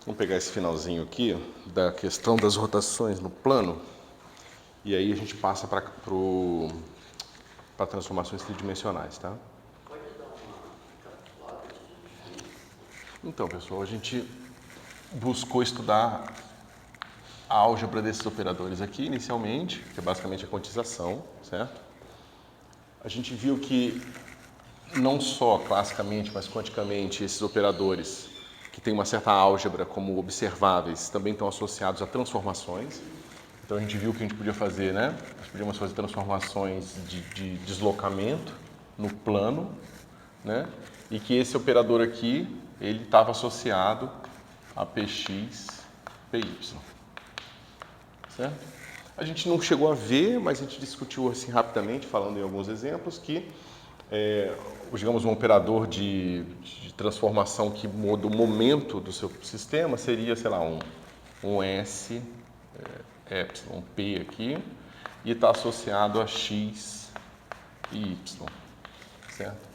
Vamos pegar esse finalzinho aqui da questão das rotações no plano e aí a gente passa para transformações tridimensionais, tá? Então, pessoal, a gente buscou estudar a álgebra desses operadores aqui inicialmente, que é basicamente a quantização, certo? A gente viu que não só classicamente, mas quanticamente, esses operadores que têm uma certa álgebra como observáveis também estão associados a transformações. Então a gente viu que a gente podia fazer, né? Nós podíamos fazer transformações de deslocamento no plano, né? E que esse operador aqui, ele estava associado a Px, Py. Certo? A gente não chegou a ver, mas a gente discutiu assim rapidamente, falando em alguns exemplos, que digamos, um operador de transformação que muda o momento do seu sistema seria, sei lá, um S, epsilon P aqui, e está associado a X e Y, certo?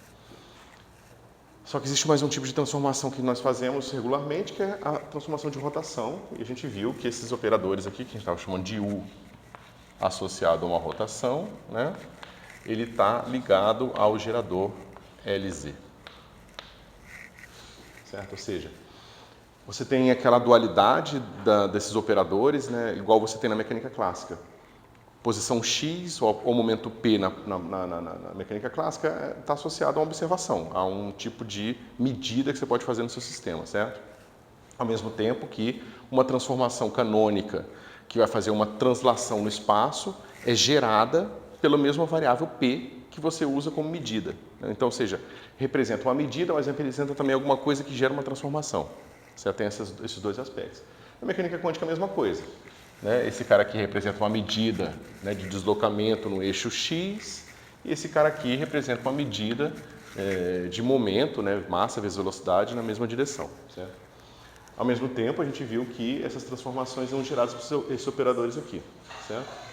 Só que existe mais um tipo de transformação que nós fazemos regularmente, que é a transformação de rotação, e a gente viu que esses operadores aqui, que a gente estava chamando de U associado a uma rotação, né? Ele está ligado ao gerador LZ. Certo? Ou seja, você tem aquela dualidade desses operadores, né? Igual você tem na mecânica clássica. Posição X ou momento P na mecânica clássica está associado a uma observação, a um tipo de medida que você pode fazer no seu sistema, certo? Ao mesmo tempo que uma transformação canônica que vai fazer uma translação no espaço é gerada pela mesma variável P que você usa como medida. Então, ou seja, representa uma medida, mas representa também alguma coisa que gera uma transformação. Você tem esses dois aspectos. Na mecânica quântica, a mesma coisa. Né? Esse cara aqui representa uma medida, né, de deslocamento no eixo X, e esse cara aqui representa uma medida de momento, né, massa vezes velocidade, na mesma direção. Certo? Ao mesmo tempo, a gente viu que essas transformações são geradas por esses operadores aqui. Certo?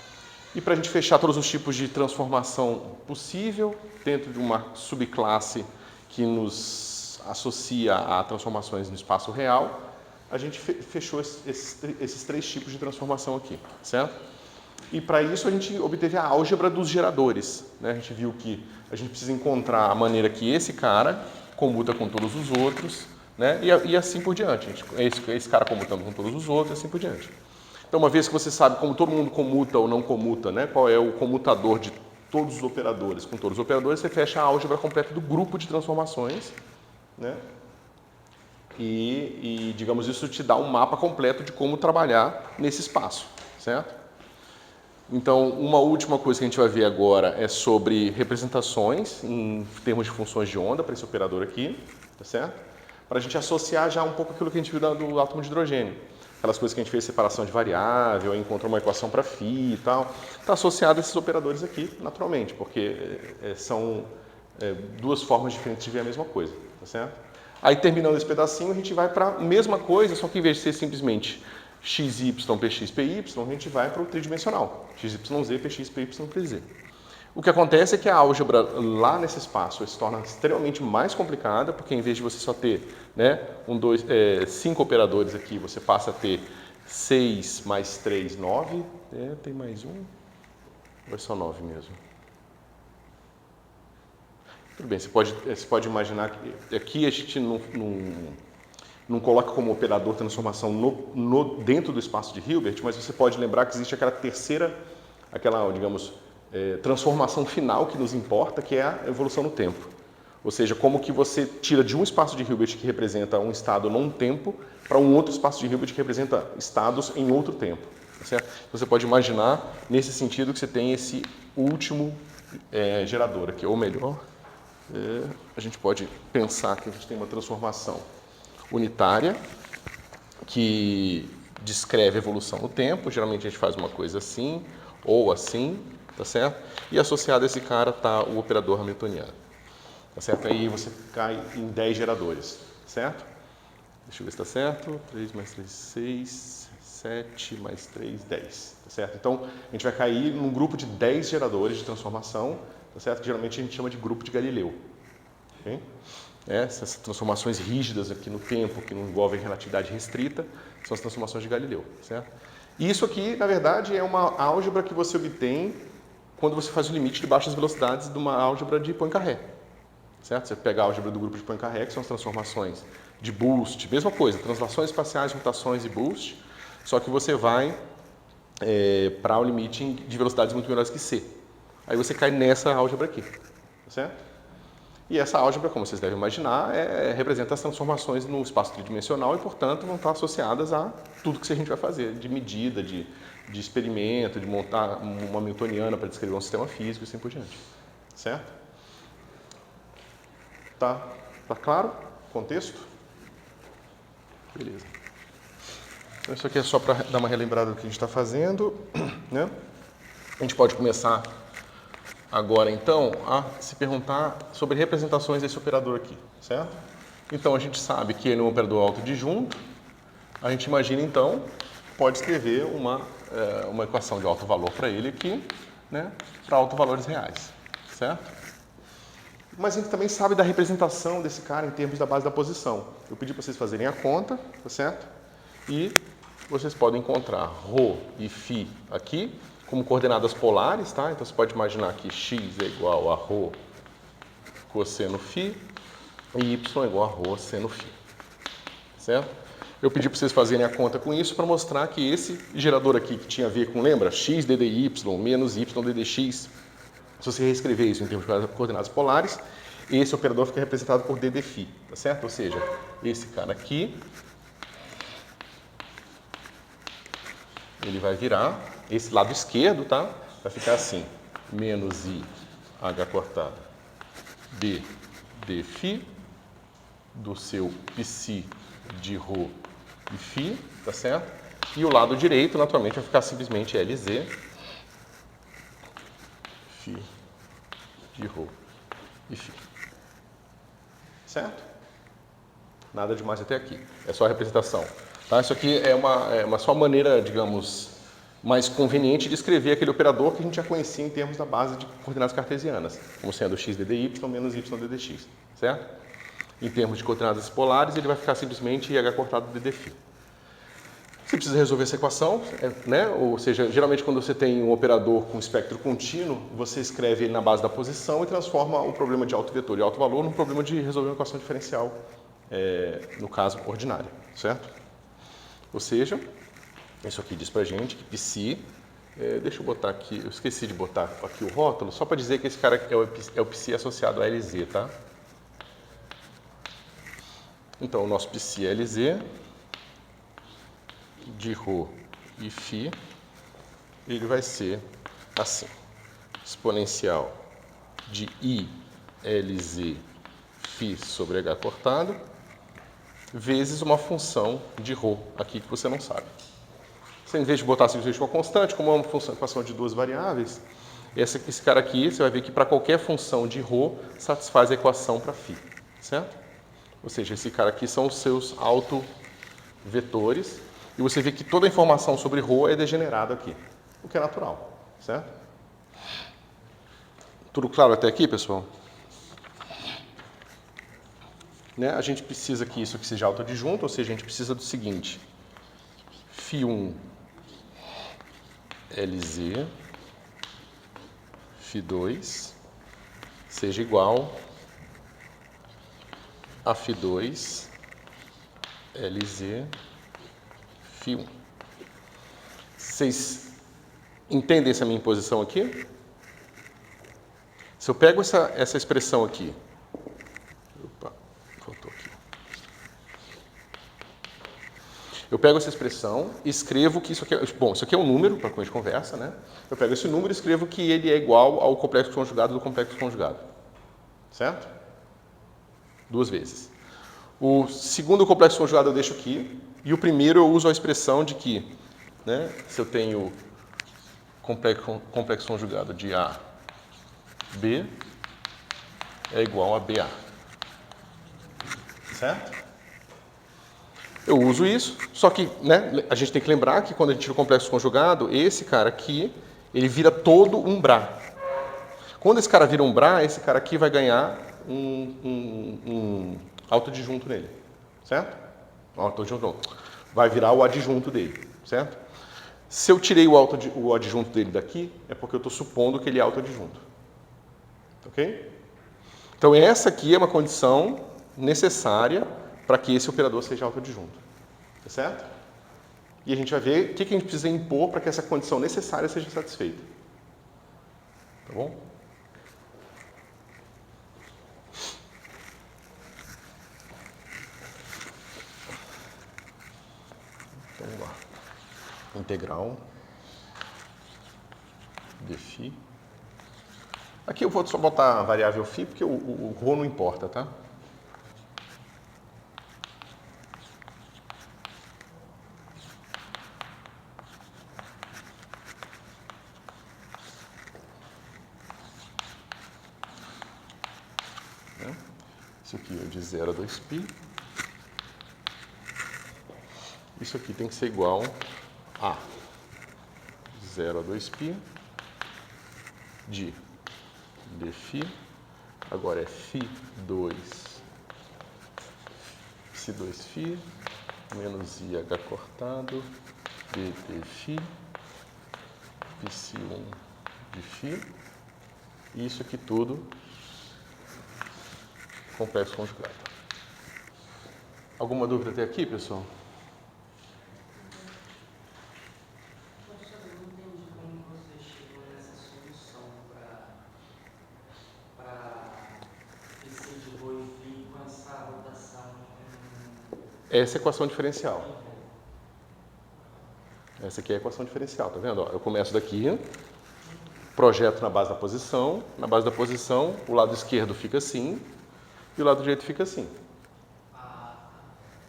E para a gente fechar todos os tipos de transformação possível, dentro de uma subclasse que nos associa a transformações no espaço real, a gente fechou esses três tipos de transformação aqui, certo? E para isso a gente obteve a álgebra dos geradores, né? A gente viu que a gente precisa encontrar a maneira que esse cara comuta com todos os outros, né? E assim por diante. Esse cara comutando com todos os outros e assim por diante. Então, uma vez que você sabe como todo mundo comuta ou não comuta, né? Qual é o comutador de todos os operadores com todos os operadores, você fecha a álgebra completa do grupo de transformações, né? E, digamos, isso te dá um mapa completo de como trabalhar nesse espaço, certo? Então, uma última coisa que a gente vai ver agora é sobre representações em termos de funções de onda para esse operador aqui, tá certo? Para a gente associar já um pouco aquilo que a gente viu do átomo de hidrogênio. Aquelas coisas que a gente fez separação de variável, encontrou uma equação para φ e tal, está associado a esses operadores aqui, naturalmente, porque são duas formas diferentes de ver a mesma coisa, tá certo? Aí, terminando esse pedacinho, a gente vai para a mesma coisa, só que em vez de ser simplesmente XY, PX, PY, a gente vai para o tridimensional. XYZ, PX, PY, PZ. O que acontece é que a álgebra lá nesse espaço se torna extremamente mais complicada, porque em vez de você só ter, né, 5 operadores aqui, você passa a ter 6 mais 3, 9. Tem mais um? Ou é só 9 mesmo? Tudo bem, você pode imaginar que aqui a gente não coloca como operador transformação dentro do espaço de Hilbert, mas você pode lembrar que existe aquela terceira, digamos, transformação final que nos importa, que é a evolução no tempo. Ou seja, como que você tira de um espaço de Hilbert que representa um estado num tempo para um outro espaço de Hilbert que representa estados em outro tempo. Certo? Você pode imaginar, nesse sentido, que você tem esse último gerador aqui, ou melhor, a gente pode pensar que a gente tem uma transformação unitária que descreve a evolução no tempo. Geralmente a gente faz uma coisa assim ou assim, tá certo? E associado a esse cara está o operador hamiltoniano, tá certo? Aí você cai em 10 geradores, certo? Deixa eu ver se está certo. 3 mais 3, 6, 7 mais 3, 10, tá certo? Então a gente vai cair num grupo de 10 geradores de transformação, tá certo? Que geralmente a gente chama de grupo de Galileu. Okay? Essas transformações rígidas aqui no tempo, que não envolvem relatividade restrita, são as transformações de Galileu, certo? E isso aqui, na verdade, é uma álgebra que você obtém quando você faz o limite de baixas velocidades de uma álgebra de Poincare, certo? Você pega a álgebra do grupo de Poincare, que são as transformações de boost, mesma coisa, translações espaciais, rotações e boost, só que você vai para o limite de velocidades muito menores que c. Aí você cai nessa álgebra aqui, certo? E essa álgebra, como vocês devem imaginar, representa as transformações no espaço tridimensional e, portanto, vão estar associadas a tudo que a gente vai fazer, de medida, de experimento, de montar uma Hamiltoniana para descrever um sistema físico e assim por diante. Certo? Tá claro o contexto? Beleza. Então, isso aqui é só para dar uma relembrada do que a gente está fazendo, né? A gente pode começar agora, então, a se perguntar sobre representações desse operador aqui, certo? Então, a gente sabe que ele é um operador autodisjunto. A gente imagina, então, pode escrever uma equação de alto valor para ele aqui, né, para autovalores reais, certo? Mas a gente também sabe da representação desse cara em termos da base da posição. Eu pedi para vocês fazerem a conta, tá certo? E vocês podem encontrar ρ e φ aqui como coordenadas polares, tá? Então você pode imaginar que x é igual a ρ cosseno φ e y é igual a ρ seno φ, certo? Eu pedi para vocês fazerem a conta com isso para mostrar que esse gerador aqui que tinha a ver com, lembra? X ddy menos y ddx. Se você reescrever isso em termos de coordenadas polares, esse operador fica representado por ddφ, tá certo? Ou seja, esse cara aqui, ele vai virar, esse lado esquerdo, tá? Vai ficar assim, menos i h cortado d dφ do seu psi de ρ e φ, tá certo? E o lado direito, naturalmente, vai ficar simplesmente Lz φ de ρ e φ. Certo? Nada demais até aqui. É só a representação. Tá? Isso aqui é uma só maneira, digamos, mais conveniente de escrever aquele operador que a gente já conhecia em termos da base de coordenadas cartesianas, como sendo x ddy menos y ddx, certo? Em termos de coordenadas polares, ele vai ficar simplesmente h cortado ddφ. Você precisa resolver essa equação, né? Ou seja, geralmente quando você tem um operador com espectro contínuo, você escreve ele na base da posição e transforma o problema de alto vetor e alto valor num problema de resolver uma equação diferencial, no caso, ordinária, certo? Ou seja, isso aqui diz pra gente que psi, deixa eu botar aqui, eu esqueci de botar aqui o rótulo, só para dizer que esse cara é o psi associado a Lz, tá? Então, o nosso psi é Lz, de ρ e φ, ele vai ser assim, exponencial de i Lz φ sobre h cortado, vezes uma função de ρ, aqui que você não sabe. Você, em vez de botar simplesmente uma constante, como é uma equação de duas variáveis, esse cara aqui, você vai ver que para qualquer função de ρ, satisfaz a equação para φ, certo? Ou seja, esse cara aqui são os seus autovetores, e você vê que toda a informação sobre ρ é degenerada aqui, o que é natural, certo? Tudo claro até aqui, pessoal? Né? A gente precisa que isso aqui seja autodisjunto, ou seja, a gente precisa do seguinte, φ1 Lz, φ2 seja igual a φ2 Lz, φ1. Vocês entendem essa minha posição aqui? Se eu pego essa expressão aqui, eu pego essa expressão e escrevo que isso aqui isso aqui é um número, para quando a gente conversa, né? Eu pego esse número e escrevo que ele é igual ao complexo conjugado do complexo conjugado. Certo? Duas vezes. O segundo complexo conjugado eu deixo aqui, e o primeiro eu uso a expressão de que, né, se eu tenho complexo conjugado de A, B, é igual a BA. Certo? Eu uso isso, só que, né, a gente tem que lembrar que quando a gente tira o complexo conjugado, esse cara aqui, ele vira todo um Bra. Quando esse cara vira um Bra, esse cara aqui vai ganhar um autoadjunto nele, certo? Vai virar o adjunto dele, certo? Se eu tirei o adjunto dele daqui, é porque eu estou supondo que ele é autoadjunto. Ok? Então, essa aqui é uma condição necessária para que esse operador seja autoadjunto. Tá certo? E a gente vai ver o que a gente precisa impor para que essa condição necessária seja satisfeita. Tá bom? Então, vamos lá. Integral de φ. Aqui eu vou só botar a variável φ, porque o ρ não importa, tá? Isso aqui é de 0 a 2π. Isso aqui tem que ser igual a 0 a 2π de dφ. Agora é φ2 psi2φ menos IH cortado de dφ psi1 de φ. E isso aqui tudo complexo conjugado. Alguma dúvida até aqui, pessoal? Professor, eu não entendi como você chegou nessa solução para PC de rho e φ com essa rotação Essa é a equação diferencial. Essa aqui é a equação diferencial, tá vendo? Ó, eu começo daqui, projeto na base da posição, o lado esquerdo fica assim e o lado direito fica assim.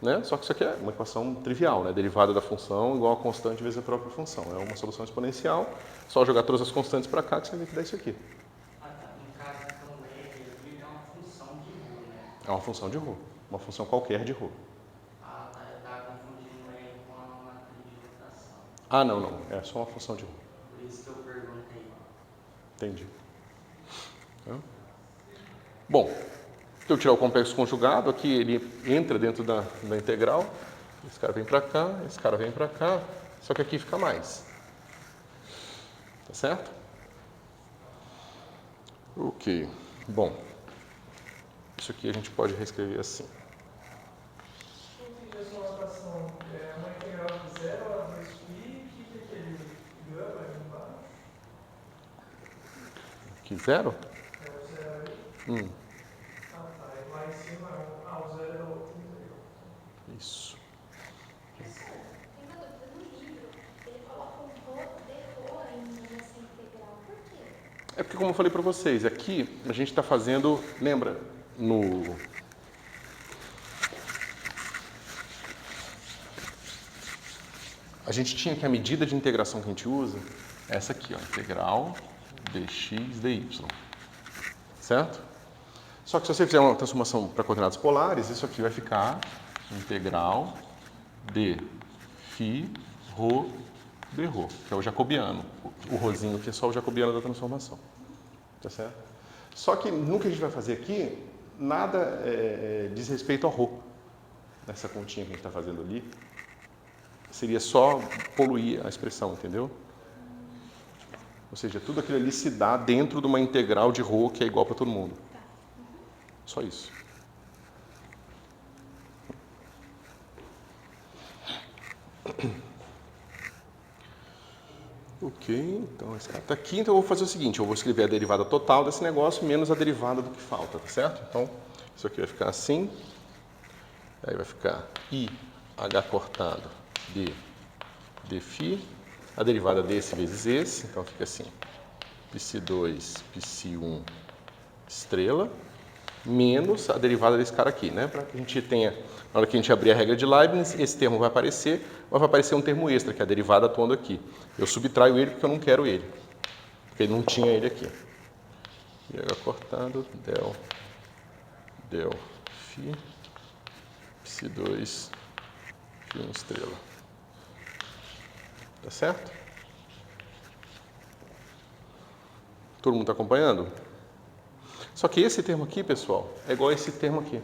Né? Só que isso aqui é uma equação trivial, né? Derivada da função igual a constante vezes a própria função. É uma solução exponencial, só jogar todas as constantes para cá que você vai ver que dá isso aqui. No caso, então, é uma função de rho, né? É uma função de ρ, uma função qualquer de ρ. Ah, tá. Eu estava confundindo ele com a matriz de rotação. Ah, não. É só uma função de ρ. Por isso que eu perguntei. Entendi. Bom, se eu tirar o complexo conjugado, aqui ele entra dentro da integral. Esse cara vem para cá, esse cara vem para cá, só que aqui fica mais. Tá certo? Ok. Bom, isso aqui a gente pode reescrever assim. Eu entendi a sua notação. É uma integral de 0 a 2π, que é aquele gama ali embaixo? Aqui, 0? É o 0 aí? Ah, tá. E lá em cima é o... Ah, o 0 é o outro integral. Isso. Professor, tem uma dúvida. No livro, ele coloca um rho de rho ainda nessa integral. Por quê? É porque, como eu falei para vocês, aqui a gente está fazendo, lembra, a gente tinha que a medida de integração que a gente usa é essa aqui, ó, integral dx dy. Certo? Só que se você fizer uma transformação para coordenadas polares, isso aqui vai ficar integral de φ ρ de ρ, que é o jacobiano. O rhozinho aqui é só o jacobiano da transformação. Tá certo? Só que no que a gente vai fazer aqui, nada diz respeito ao ρ. Nessa continha que a gente está fazendo ali, seria só poluir a expressão, entendeu? Ou seja, tudo aquilo ali se dá dentro de uma integral de ρ que é igual para todo mundo. Só isso. Ok, então esse cara está aqui, então eu vou fazer o seguinte, eu vou escrever a derivada total desse negócio menos a derivada do que falta, tá certo? Então, isso aqui vai ficar assim, aí vai ficar IH cortado de dφ, a derivada desse vezes esse, então fica assim, psi2, psi1 estrela, menos a derivada desse cara aqui, né? Para que a gente tenha, na hora que a gente abrir a regra de Leibniz, esse termo vai aparecer, mas vai aparecer um termo extra, que é a derivada atuando aqui. Eu subtraio ele porque eu não quero ele, porque não tinha ele aqui. IH cortado, del φ, psi2, φ1 estrela. Tá certo? Todo mundo está acompanhando? Só que esse termo aqui, pessoal, é igual a esse termo aqui.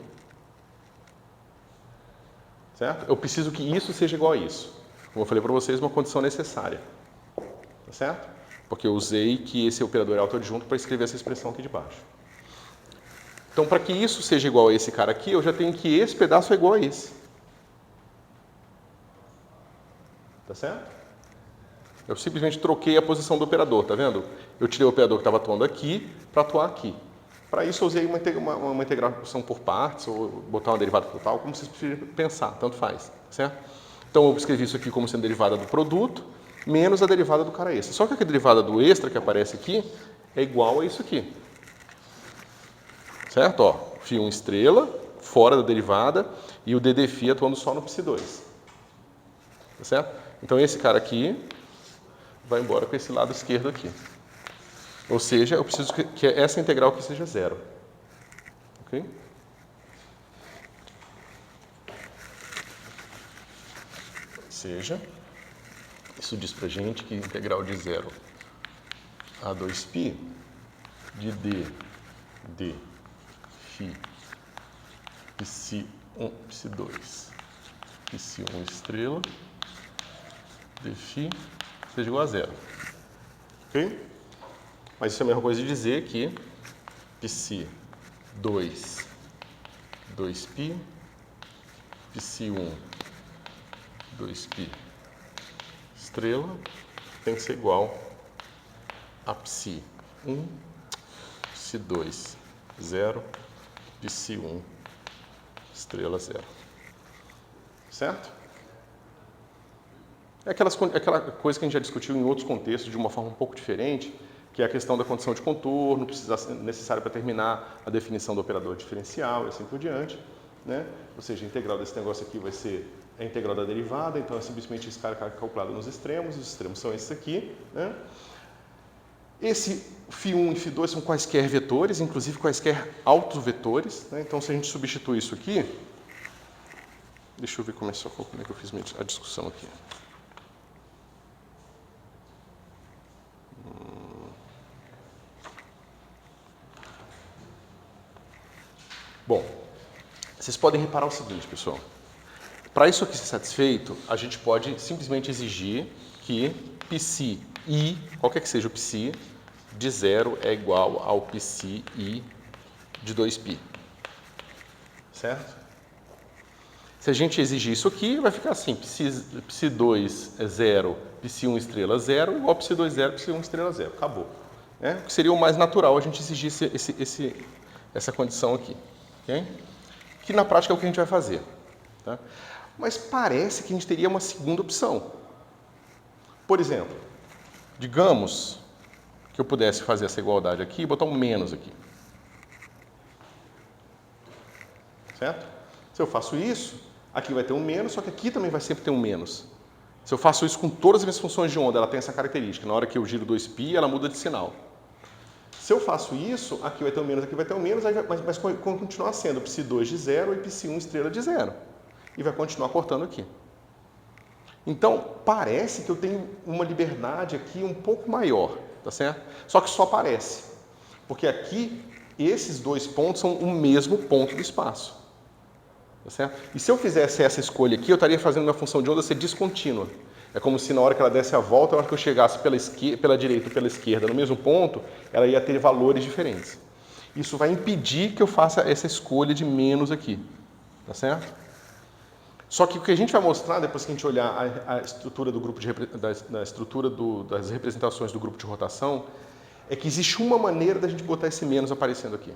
Certo? Eu preciso que isso seja igual a isso. Como eu falei para vocês, uma condição necessária. Tá certo? Porque eu usei que esse operador é autoadjunto para escrever essa expressão aqui de baixo. Então, para que isso seja igual a esse cara aqui, eu já tenho que esse pedaço é igual a esse. Tá certo? Eu simplesmente troquei a posição do operador, tá vendo? Eu tirei o operador que estava atuando aqui para atuar aqui. Para isso eu usei uma integração por partes, ou botar uma derivada total, como vocês preferirem pensar, tanto faz, certo? Então eu escrevi isso aqui como sendo derivada do produto, menos a derivada do cara extra. Só que a derivada do extra que aparece aqui é igual a isso aqui. Certo? Ó, φ1 estrela, fora da derivada, e o ddφ atuando só no π2. Tá certo? Então esse cara aqui vai embora com esse lado esquerdo aqui. Ou seja, eu preciso que essa integral aqui seja zero. Ok? Ou seja, isso diz pra gente que integral de 0 a 2π de d φ πc1 πc2 πc1 estrela dφ seja igual a zero. Ok? Mas isso é a mesma coisa de dizer que πc2 2π πc1 2π estrela tem que ser igual a π1 πc2 0 πc1 estrela 0. Certo? É aquela coisa que a gente já discutiu em outros contextos de uma forma um pouco diferente, que é a questão da condição de contorno, necessária para terminar a definição do operador diferencial e assim por diante. Né? Ou seja, a integral desse negócio aqui vai ser a integral da derivada, então é simplesmente esse cara calculado nos extremos, os extremos são esses aqui. Né? Esse φ1 e φ2 são quaisquer vetores, inclusive quaisquer autovetores. Né? Então, se a gente substitui isso aqui, deixa eu ver como é que eu fiz a discussão aqui. Bom, vocês podem reparar o seguinte, pessoal. Para isso aqui ser satisfeito, a gente pode simplesmente exigir que πci, qualquer que seja o πci, de 0 é igual ao πci de 2π. Certo? Se a gente exigir isso aqui, vai ficar assim, π2 é 0, π1 estrela 0, igual a π2 0, π1 estrela 0. Acabou. Né? O que seria o mais natural a gente exigir essa condição aqui. Okay? Que na prática é o que a gente vai fazer. Tá? Mas parece que a gente teria uma segunda opção. Por exemplo, digamos que eu pudesse fazer essa igualdade aqui e botar um menos aqui. Certo? Se eu faço isso, aqui vai ter um menos, só que aqui também vai sempre ter um menos. Se eu faço isso com todas as minhas funções de onda, ela tem essa característica. Na hora que eu giro 2π, ela muda de sinal. Se eu faço isso, aqui vai ter um menos, aqui vai ter um menos, mas vai continuar sendo π2 de 0 e π1 estrela de 0. E vai continuar cortando aqui. Então, parece que eu tenho uma liberdade aqui um pouco maior, tá certo? Só que só parece. Porque aqui, esses dois pontos são o mesmo ponto do espaço. Tá certo? E se eu fizesse essa escolha aqui, eu estaria fazendo minha função de onda ser descontínua. É como se na hora que ela desse a volta, na hora que eu chegasse pela direita ou pela esquerda no mesmo ponto, ela ia ter valores diferentes. Isso vai impedir que eu faça essa escolha de menos aqui. Tá certo? Só que o que a gente vai mostrar, depois que a gente olhar a estrutura do grupo das representações do grupo de rotação, é que existe uma maneira da gente botar esse menos aparecendo aqui.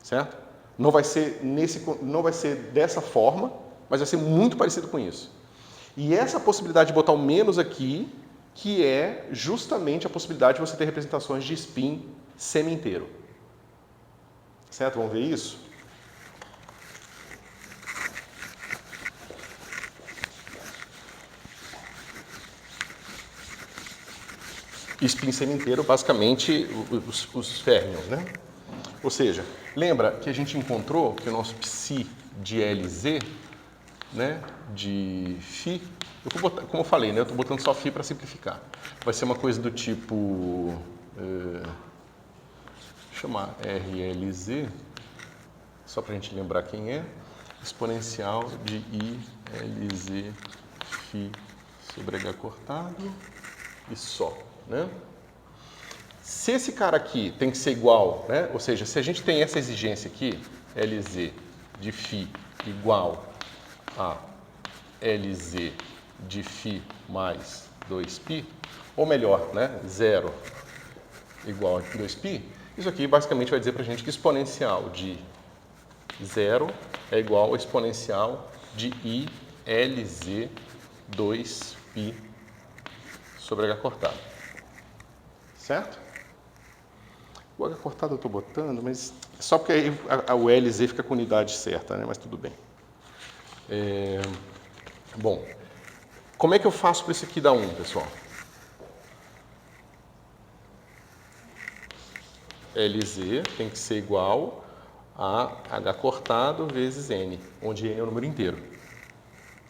Certo? Não vai ser dessa forma, mas vai ser muito parecido com isso. E essa possibilidade de botar o menos aqui, que é justamente a possibilidade de você ter representações de spin semi-inteiro. Certo? Vamos ver isso? Spin semi-inteiro, basicamente, os férmions, né? Ou seja, lembra que a gente encontrou que o nosso psi de LZ, né, de φ, como eu falei, né, eu estou botando só φ para simplificar. Vai ser uma coisa do tipo chamar RLZ, só para a gente lembrar quem é, exponencial de ILZ φ sobre H cortado e só, né? Se esse cara aqui tem que ser igual, né? Ou seja, se a gente tem essa exigência aqui, LZ de φ igual a LZ de φ mais 2π, ou melhor, né? 0 igual a 2π, isso aqui basicamente vai dizer para a gente que exponencial de 0 é igual ao exponencial de ILZ 2π sobre H cortado. Certo? O H cortado eu estou botando, mas só porque aí o LZ fica com unidade certa, né? Mas tudo bem. Bom, como é que eu faço para isso aqui dar 1, pessoal? LZ tem que ser igual a H cortado vezes N, onde N é o número inteiro.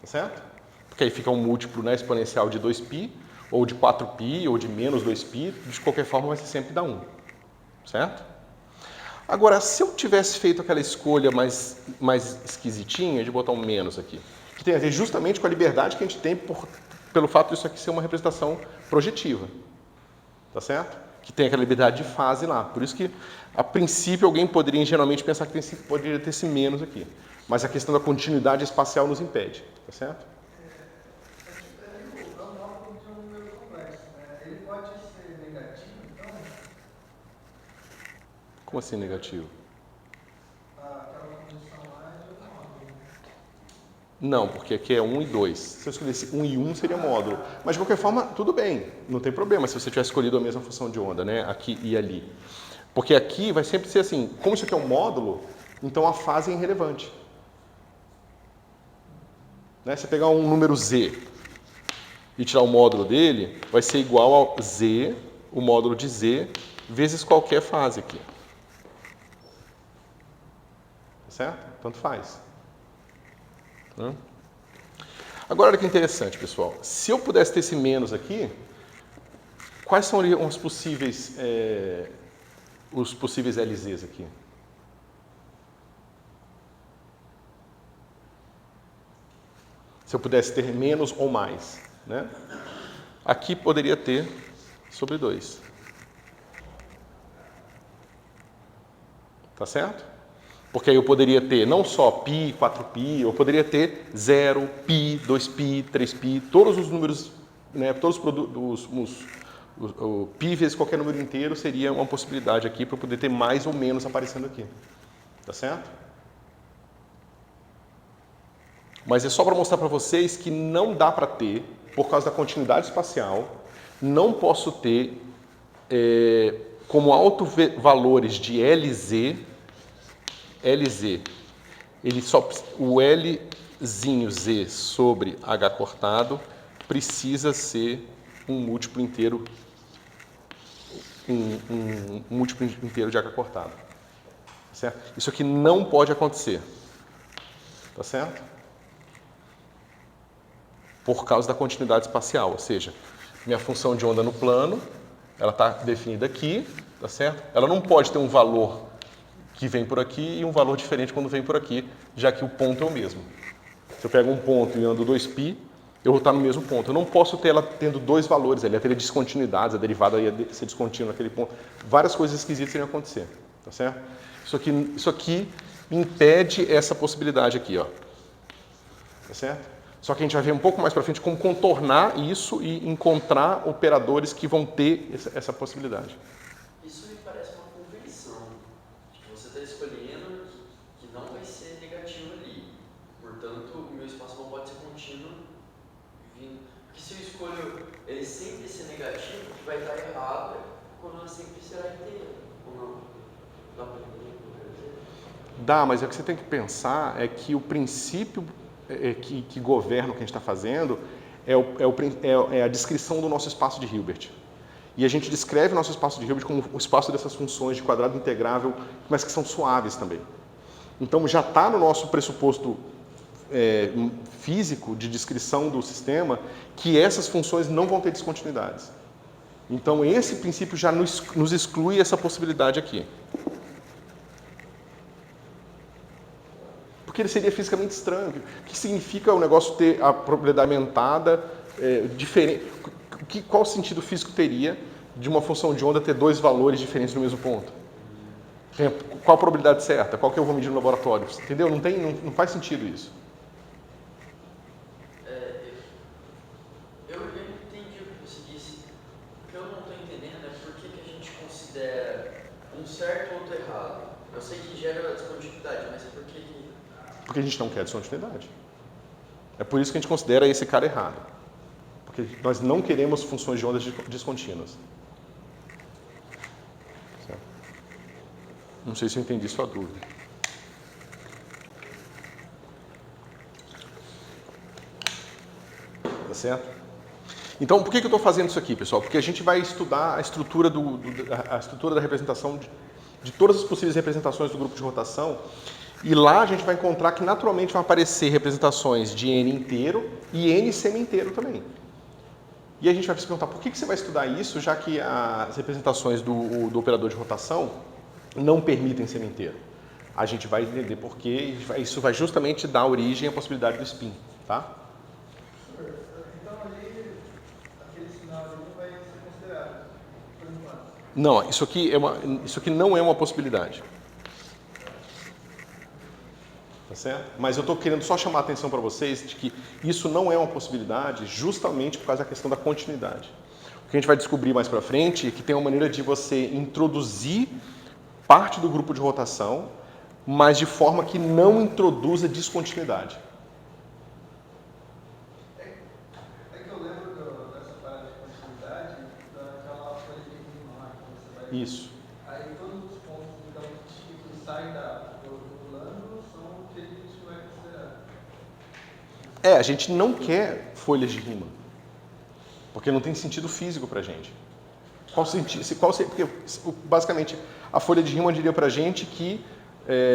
Tá certo? Porque aí fica um múltiplo, né, exponencial de 2π, ou de 4π, ou de menos 2π, de qualquer forma vai ser sempre dar 1. Certo? Agora, se eu tivesse feito aquela escolha mais esquisitinha de botar um menos aqui, que tem a ver justamente com a liberdade que a gente tem pelo fato disso aqui ser uma representação projetiva. Tá certo? Que tem aquela liberdade de fase lá. Por isso que, a princípio, alguém poderia ingenuamente pensar que poderia ter esse menos aqui. Mas a questão da continuidade espacial nos impede. Tá certo? É um módulo de um número complexo, né? Ele pode ser negativo, então? Como assim negativo? Aquela condição lá é de outro módulo. Não, porque aqui é 1 e 2. Se eu escolhesse 1 e 1 seria módulo. Mas de qualquer forma, tudo bem. Não tem problema se você tivesse escolhido a mesma função de onda, né? Aqui e ali. Porque aqui vai sempre ser assim, como isso aqui é um módulo, então a fase é irrelevante. Né? Se você pegar um número Z e tirar o módulo dele, vai ser igual ao Z, o módulo de Z, vezes qualquer fase aqui. Certo? Tanto faz. Agora, olha que interessante, pessoal. Se eu pudesse ter esse menos aqui, quais são os possíveis LZs aqui? Se eu pudesse ter menos ou mais, né? Aqui poderia ter sobre 2. Tá certo? Porque aí eu poderia ter não só π, 4π, eu poderia ter 0, π, 2π, 3π, todos os números, né, todos o π vezes qualquer número inteiro seria uma possibilidade aqui para eu poder ter mais ou menos aparecendo aqui. Tá certo? Mas é só para mostrar para vocês que não dá para ter, por causa da continuidade espacial, não posso ter como autovalores de LZ, o Lzinho Z sobre H cortado precisa ser um múltiplo inteiro, um múltiplo inteiro de H cortado. Certo? Isso aqui não pode acontecer. Tá certo? Por causa da continuidade espacial, ou seja, minha função de onda no plano, ela está definida aqui, tá certo? Ela não pode ter um valor que vem por aqui e um valor diferente quando vem por aqui, já que o ponto é o mesmo. Se eu pego um ponto e ando 2π, eu vou estar no mesmo ponto. Eu não posso ter ela tendo dois valores, ela ia ter descontinuidades, a derivada ia ser descontínua naquele ponto. Várias coisas esquisitas iriam acontecer, tá certo? Isso aqui impede essa possibilidade aqui, ó. Tá certo? Só que a gente vai ver um pouco mais para frente como contornar isso e encontrar operadores que vão ter essa possibilidade. Isso me parece uma convenção. Tipo, você está escolhendo que não vai ser negativo ali. Portanto, o meu espaço não pode ser contínuo vindo. Porque se eu escolho ele sempre ser negativo, o que vai estar errado é quando ele sempre será inteiro. Ou não? Dá para entender o que eu quero dizer? Dá, mas o que você tem que pensar é que o princípio que governa o que a gente está fazendo é a descrição do nosso espaço de Hilbert. E a gente descreve o nosso espaço de Hilbert como o espaço dessas funções de quadrado integrável, mas que são suaves também. Então já está no nosso pressuposto físico de descrição do sistema que essas funções não vão ter descontinuidades. Então, esse princípio já nos exclui essa possibilidade aqui. Porque ele seria fisicamente estranho. O que significa o negócio ter a propriedade aumentada diferente? Qual sentido físico teria de uma função de onda ter dois valores diferentes no mesmo ponto? Qual a probabilidade certa? Qual que eu vou medir no laboratório? Entendeu? Não faz sentido isso. Eu entendi o que você disse. O que eu não estou entendendo é por que a gente considera um certo ou outro errado. Eu sei que gera descontinuidade, mas por que... Porque a gente não quer descontinuidade. É por isso que a gente considera esse cara errado. Porque nós não queremos funções de ondas descontínuas. Certo? Não sei se eu entendi sua dúvida. Tá certo? Então, por que eu estou fazendo isso aqui, pessoal? Porque a gente vai estudar a estrutura, a estrutura da representação de todas as possíveis representações do grupo de rotação. E lá a gente vai encontrar que naturalmente vão aparecer representações de N inteiro e N semi-inteiro também. E a gente vai se perguntar por que você vai estudar isso, já que as representações do operador de rotação não permitem semi-inteiro. A gente vai entender por que isso vai justamente dar origem à possibilidade do spin, tá? Então ali, aquele sinal ali não vai ser considerado, por enquanto. Não, isso aqui não é uma possibilidade. Tá certo? Mas eu estou querendo só chamar a atenção para vocês de que isso não é uma possibilidade justamente por causa da questão da continuidade. O que a gente vai descobrir mais para frente é que tem uma maneira de você introduzir parte do grupo de rotação, mas de forma que não introduza descontinuidade. É que eu lembro dessa parada de continuidade daquela folha de rima lá que você vai... Isso. Aí todos os pontos então, que saem do plano são o que a gente vai considerar. A gente não quer folhas de rima, porque não tem sentido físico para a gente. Porque basicamente a folha de rima diria para a gente que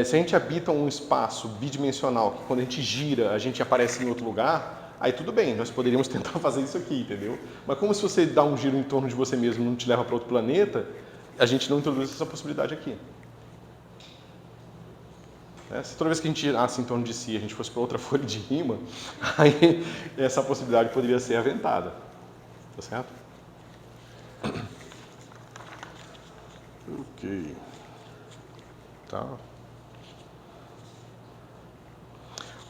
se a gente habita um espaço bidimensional, que quando a gente gira a gente aparece em outro lugar, aí tudo bem, nós poderíamos tentar fazer isso aqui, entendeu? Mas como se você dá um giro em torno de você mesmo e não te leva para outro planeta, a gente não introduz essa possibilidade aqui. Se toda vez que a gente girasse em torno de si a gente fosse para outra folha de rima, aí essa possibilidade poderia ser aventada. Tá certo? Ok. Tá.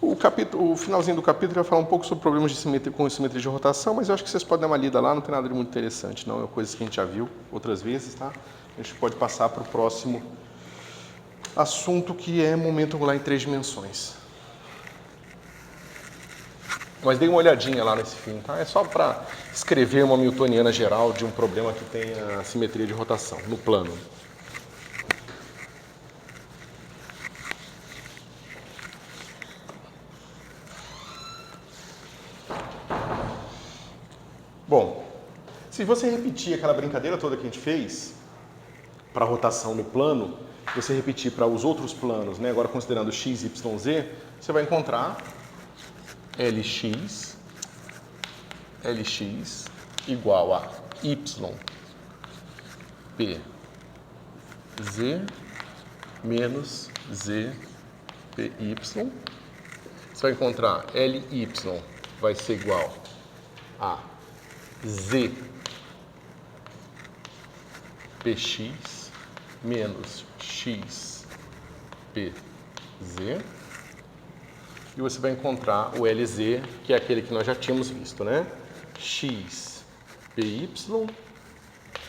O finalzinho do capítulo vai falar um pouco sobre problemas de simetria, com simetria de rotação, mas eu acho que vocês podem dar uma lida lá, não tem nada de muito interessante, não. É coisas que a gente já viu outras vezes, tá? A gente pode passar para o próximo assunto, que é momento angular em 3 dimensões. Mas dei uma olhadinha lá nesse fim, tá? É só para escrever uma newtoniana geral de um problema que tem a simetria de rotação no plano. Bom, se você repetir aquela brincadeira toda que a gente fez para a rotação no plano, você repetir para os outros planos, né? Agora considerando x, y, z, você vai encontrar Lx igual a y p z menos z py. Você vai encontrar Ly vai ser igual a z px menos x pz. E você vai encontrar o Lz, que é aquele que nós já tínhamos visto, né? X py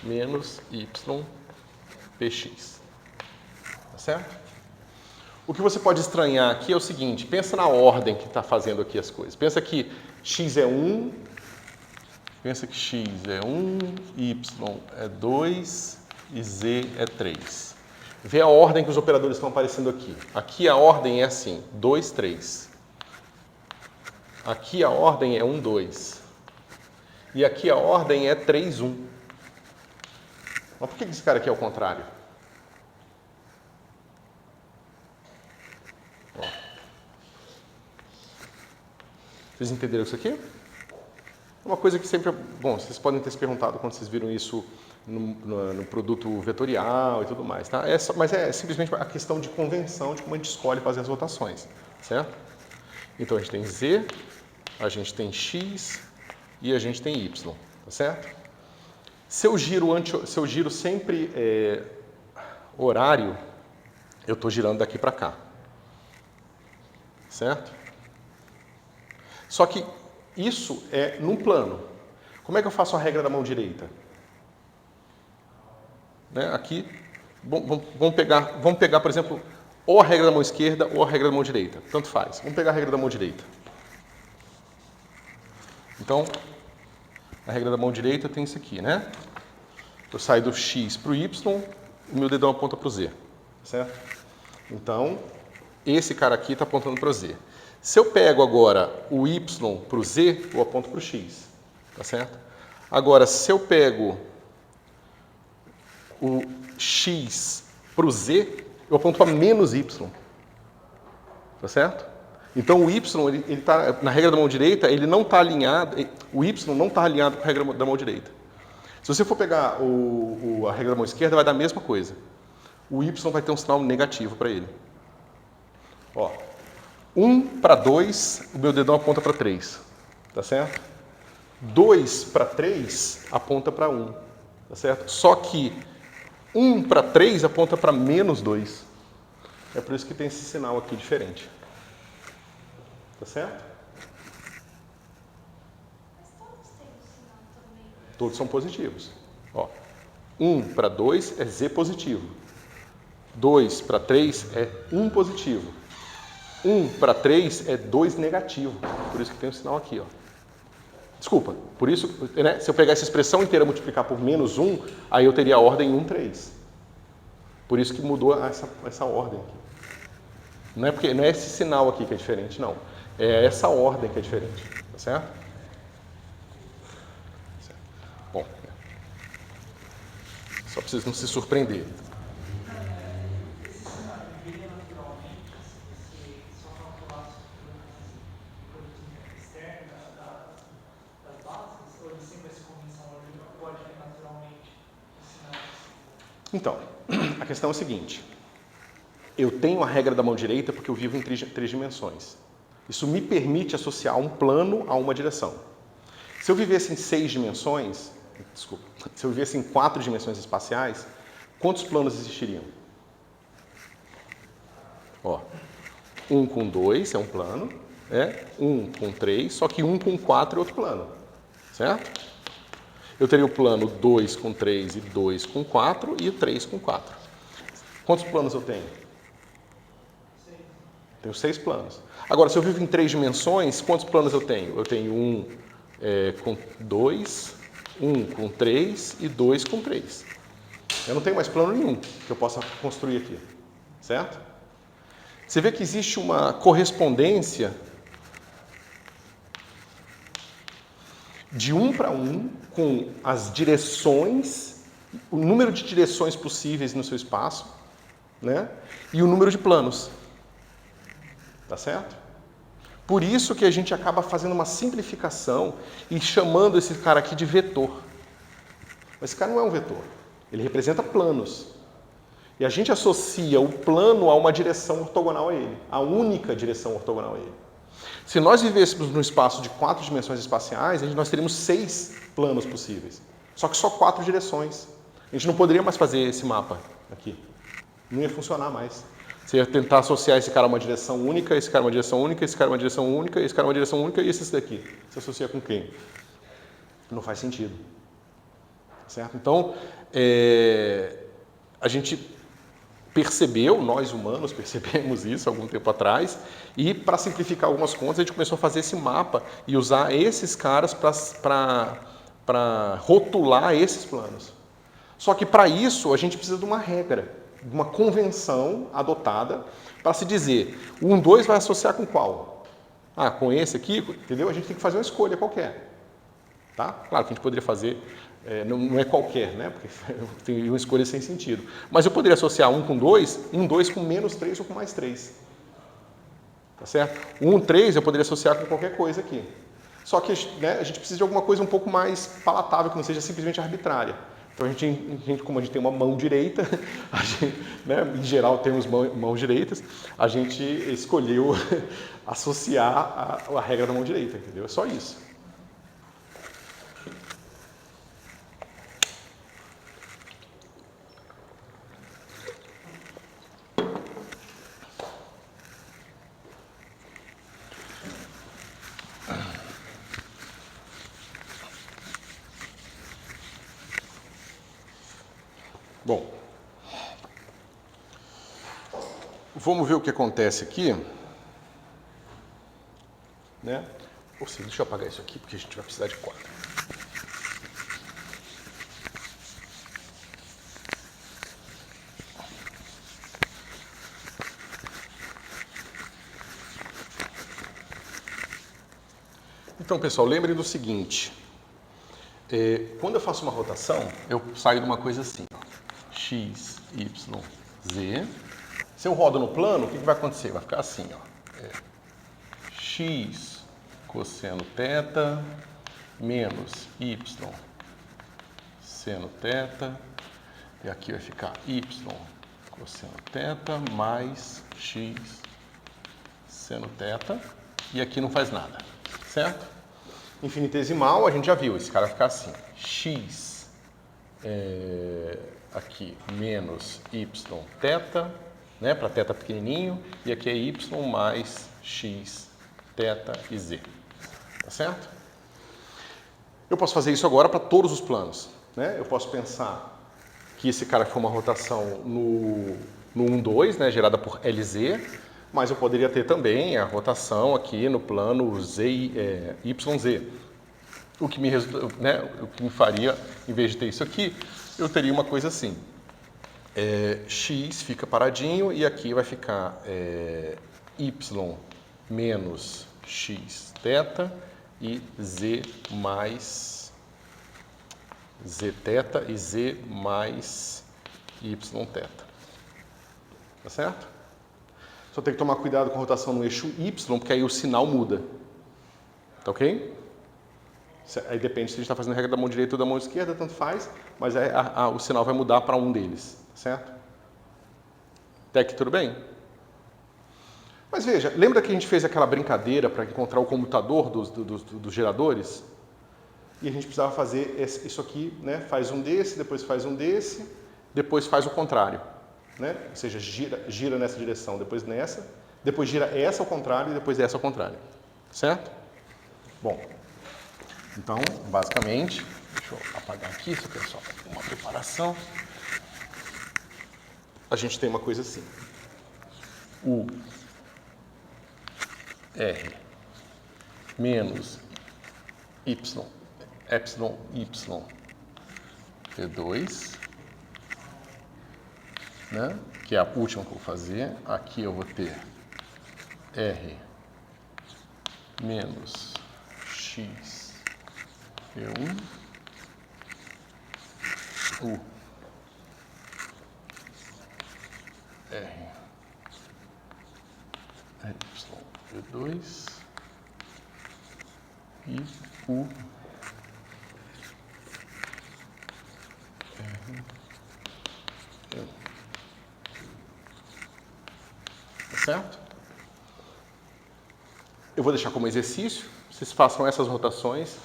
menos y px. Tá certo? O que você pode estranhar aqui é o seguinte, pensa na ordem que está fazendo aqui as coisas. Pensa que x é 1, pensa que x é 1, y é 2 e z é 3. Vê a ordem que os operadores estão aparecendo aqui. Aqui a ordem é assim, 2, 3. Aqui a ordem é 1, 2. E aqui a ordem é 3, 1. Mas por que esse cara aqui é o contrário? Ó. Vocês entenderam isso aqui? Uma coisa que sempre... Bom, vocês podem ter se perguntado quando vocês viram isso no produto vetorial e tudo mais, tá? Mas é simplesmente a questão de convenção de como a gente escolhe fazer as rotações, certo? Então, a gente tem Z, a gente tem X e a gente tem Y, tá certo? Se eu giro sempre horário, eu estou girando daqui para cá, certo? Só que isso é num plano. Como é que eu faço a regra da mão direita? Né? Aqui, vamos pegar, por exemplo, ou a regra da mão esquerda ou a regra da mão direita. Tanto faz. Vamos pegar a regra da mão direita. Então, a regra da mão direita tem isso aqui, né? Eu saio do X para o Y, o meu dedão aponta para o Z, certo? Então, esse cara aqui está apontando para o Z. Se eu pego agora o Y para o Z, eu aponto para o X, tá certo? Agora, se eu pego o X para o Z, eu aponto para menos Y, tá certo? Então, o Y, ele tá, na regra da mão direita, ele não está alinhado, o Y não está alinhado com a regra da mão direita. Se você for pegar a regra da mão esquerda, vai dar a mesma coisa. O Y vai ter um sinal negativo para ele. Ó, 1 para 2, o meu dedão aponta para 3, tá certo? 2 para 3 aponta para 1, tá certo? Só que 1 para 3 aponta para menos 2. É por isso que tem esse sinal aqui diferente. Tá certo? Mas todos têm um sinal também. Todos são positivos. Ó, 1 para 2 é Z positivo. 2 para 3 é 1 positivo. 1 para 3 é 2 negativo. Por isso que tem um sinal aqui, ó. Desculpa, por isso, né, se eu pegar essa expressão inteira e multiplicar por menos 1, aí eu teria a ordem 1, 3. Por isso que mudou essa ordem aqui. Não é esse sinal aqui que é diferente, não. É essa ordem que é diferente, tá certo? Bom, só para vocês não se surpreenderem. Esse cenário viria naturalmente se você só calculasse o produto externo das bases, ou ele sempre vai ser convenção, ou ele pode vir naturalmente os sinais? Então, a questão é a seguinte. Eu tenho a regra da mão direita porque eu vivo em três dimensões. Isso me permite associar um plano a uma direção. Se eu vivesse em 6 dimensões, desculpa, se eu vivesse em 4 dimensões espaciais, quantos planos existiriam? Ó, 1 com 2 é um plano, 1 com 3, só que 1 com 4 é outro plano, certo? Eu teria o plano 2 com 3 e 2 com 4 e o 3 com 4. Quantos planos eu tenho? Tenho 6 planos. Agora, se eu vivo em 3 dimensões, quantos planos eu tenho? Eu tenho 1 com 2, 1 com 3 e 2 com 3. Eu não tenho mais plano nenhum que eu possa construir aqui, certo? Você vê que existe uma correspondência de 1 para 1 com as direções, o número de direções possíveis no seu espaço, né? E o número de planos. Tá certo? Por isso que a gente acaba fazendo uma simplificação e chamando esse cara aqui de vetor. Mas esse cara não é um vetor. Ele representa planos. E a gente associa o plano a uma direção ortogonal a ele. A única direção ortogonal a ele. Se nós vivêssemos num espaço de 4 dimensões espaciais, nós teríamos 6 planos possíveis. Só que só 4 direções. A gente não poderia mais fazer esse mapa aqui. Não ia funcionar mais. Você ia tentar associar esse cara a uma direção única, esse cara a uma direção única, esse cara a uma direção única, esse cara a uma direção única e esse daqui. Você associa com quem? Não faz sentido. Certo? Então, a gente percebeu, nós humanos percebemos isso algum tempo atrás, e para simplificar algumas contas, a gente começou a fazer esse mapa e usar esses caras para rotular esses planos. Só que para isso, a gente precisa de uma regra, de uma convenção adotada para se dizer, o 1, 2 vai associar com qual? Ah, com esse aqui, entendeu? A gente tem que fazer uma escolha qualquer. Tá? Claro que a gente poderia fazer, não é qualquer, né? Porque tem uma escolha sem sentido. Mas eu poderia associar 1 com 2, 1, 2 com menos 3 ou com mais 3. Tá certo? 1, 3 eu poderia associar com qualquer coisa aqui. Só que, né, a gente precisa de alguma coisa um pouco mais palatável, que não seja simplesmente arbitrária. Então, como a gente tem uma mão direita, a gente, né, em geral temos mãos direitas, a gente escolheu associar a regra da mão direita, entendeu? É só isso. Bom, vamos ver o que acontece aqui, né? Ou seja, deixa eu apagar isso aqui, porque a gente vai precisar de quadro. Então, pessoal, lembrem do seguinte, quando eu faço uma rotação, eu saio de uma coisa assim, ó, x, y, z. Se eu rodo no plano, o que vai acontecer? Vai ficar assim, ó, x cosseno θ menos y seno θ, e aqui vai ficar y cosseno θ mais x seno θ, e aqui não faz nada, certo? Infinitesimal, a gente já viu, esse cara vai ficar assim, x aqui menos y θ, né, para θ pequenininho, e aqui é y mais x, θ e z, tá certo? Eu posso fazer isso agora para todos os planos, né? Eu posso pensar que esse cara foi uma rotação no 1, 2, né, gerada por LZ, mas eu poderia ter também a rotação aqui no plano YZ. O que me faria, em vez de ter isso aqui, eu teria uma coisa assim. X fica paradinho e aqui vai ficar Y menos X θ e Z mais Z θ e Z mais Y θ. Tá certo? Só tem que tomar cuidado com a rotação no eixo Y, porque aí o sinal muda. Tá ok? Aí depende se a gente está fazendo a regra da mão direita ou da mão esquerda, tanto faz, mas o sinal vai mudar para um deles, certo? Até aqui tudo bem? Mas veja, lembra que a gente fez aquela brincadeira para encontrar o comutador dos geradores? E a gente precisava fazer isso aqui, né? Faz um desse, depois faz um desse, depois faz o contrário, né? Ou seja, gira nessa direção, depois nessa, depois gira essa ao contrário e depois essa ao contrário, certo? Bom, então, basicamente, deixa eu apagar aqui, isso aqui é só uma preparação. A gente tem uma coisa assim. U R menos Y, epsilon Y P2, né? Que é a última que eu vou fazer. Aqui eu vou ter R menos X P1, U R Y P2 e U R Y. Tá certo? Eu vou deixar como exercício, vocês façam essas rotações,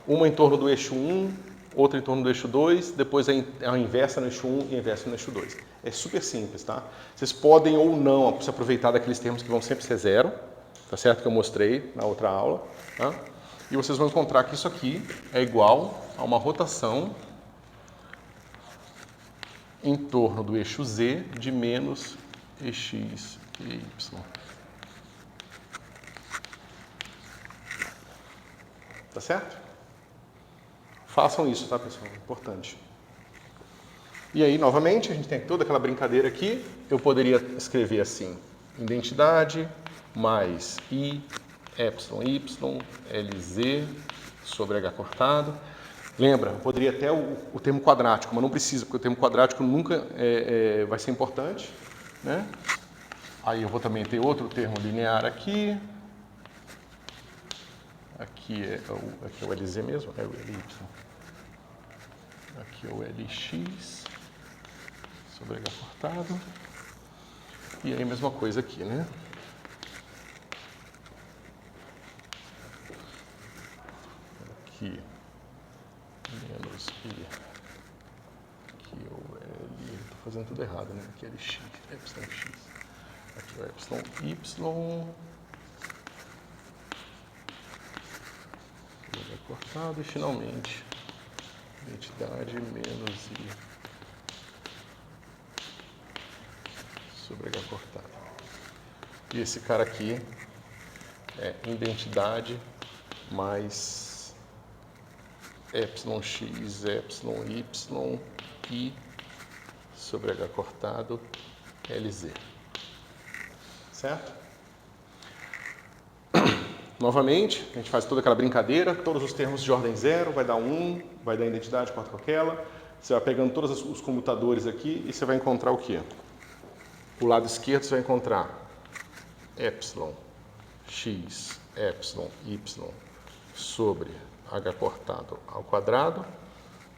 uma em torno do eixo 1, outra em torno do eixo 2, depois a inversa no eixo 1 e a inversa no eixo 2. É super simples, tá? Vocês podem ou não se aproveitar daqueles termos que vão sempre ser zero, tá certo? Que eu mostrei na outra aula, tá? E vocês vão encontrar que isso aqui é igual a uma rotação em torno do eixo Z de menos EX e Y. Tá certo? Façam isso, tá, pessoal? Importante. E aí, novamente, a gente tem toda aquela brincadeira aqui. Eu poderia escrever assim, identidade mais I, epsilon, Y, LZ sobre H cortado. Lembra, eu poderia até o termo quadrático, mas não precisa, porque o termo quadrático nunca vai ser importante, né? Aí eu vou também ter outro termo linear aqui. Aqui. aqui é o LZ mesmo, é o LY. Aqui é o LX sobre H cortado. E aí, mesma coisa aqui, né? Aqui, menos I. Aqui é o L. Estou fazendo tudo errado, né? Aqui é LX, epsilon X. Aqui é o epsilon Y. H cortado e, finalmente, identidade menos I sobre H cortado. E esse cara aqui é identidade mais epsilon x, epsilon y, I sobre H cortado, LZ. Certo? Novamente, a gente faz toda aquela brincadeira, todos os termos de ordem zero, vai dar 1, vai dar identidade, corta com aquela. Você vai pegando todos os comutadores aqui e você vai encontrar o quê? O lado esquerdo você vai encontrar epsilon x, epsilon y sobre H cortado ao quadrado,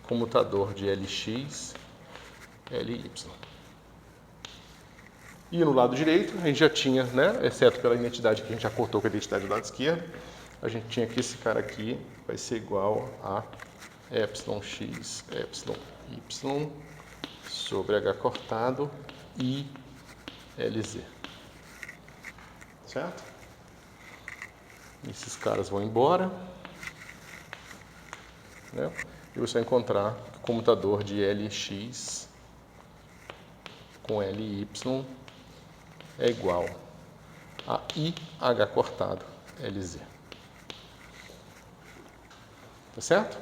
comutador de LX, LY. E no lado direito, a gente já tinha, né, exceto pela identidade que a gente já cortou com a identidade do lado esquerdo, a gente tinha que esse cara aqui vai ser igual a epsilon x, epsilon y sobre H cortado I LZ. Certo? Esses caras vão embora, né? E você vai encontrar que o comutador de LX com LY é igual a IH cortado LZ. Tá certo?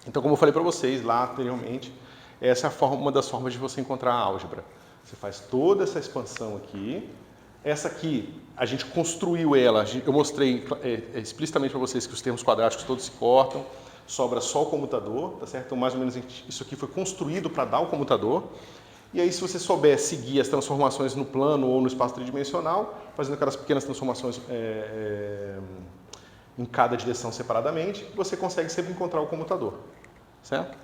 Então, como eu falei para vocês lá anteriormente, essa é uma das formas de você encontrar a álgebra. Você faz toda essa expansão aqui. Essa aqui, a gente construiu ela, eu mostrei explicitamente para vocês que os termos quadráticos todos se cortam, sobra só o comutador, tá certo? Então, mais ou menos, isso aqui foi construído para dar o comutador. E aí, se você souber seguir as transformações no plano ou no espaço tridimensional, fazendo aquelas pequenas transformações em cada direção separadamente, você consegue sempre encontrar o comutador, certo?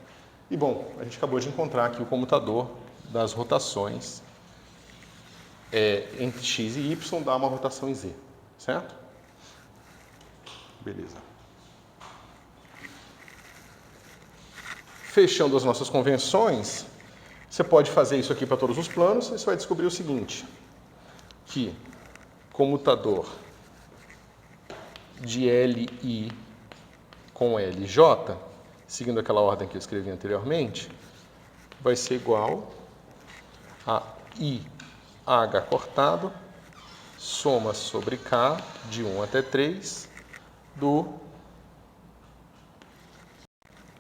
E, bom, a gente acabou de encontrar aqui o comutador das rotações entre x e y, dá uma rotação em z, certo? Beleza. Fechando as nossas convenções, você pode fazer isso aqui para todos os planos e você vai descobrir o seguinte, que comutador de LI com LJ, seguindo aquela ordem que eu escrevi anteriormente, vai ser igual a IH cortado, soma sobre K, de 1 até 3, do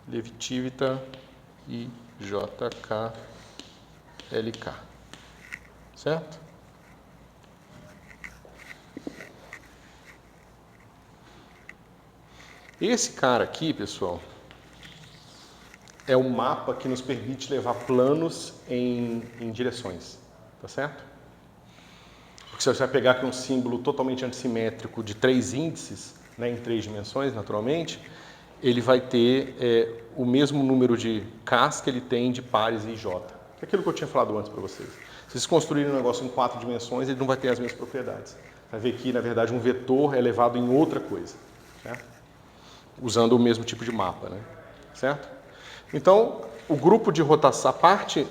Levitivita e JK LK. Certo? Esse cara aqui, pessoal, é um mapa que nos permite levar planos em direções. Tá certo? Porque se você vai pegar aqui um símbolo totalmente antissimétrico de 3 índices, né, em 3 dimensões, naturalmente, ele vai ter o mesmo número de Ks que ele tem de pares em J. Que é aquilo que eu tinha falado antes para vocês. Se vocês construírem um negócio em 4 dimensões, ele não vai ter as mesmas propriedades. Vai ver que, na verdade, um vetor é elevado em outra coisa, certo? Usando o mesmo tipo de mapa, né? Certo? Então, o grupo de rotação, a parte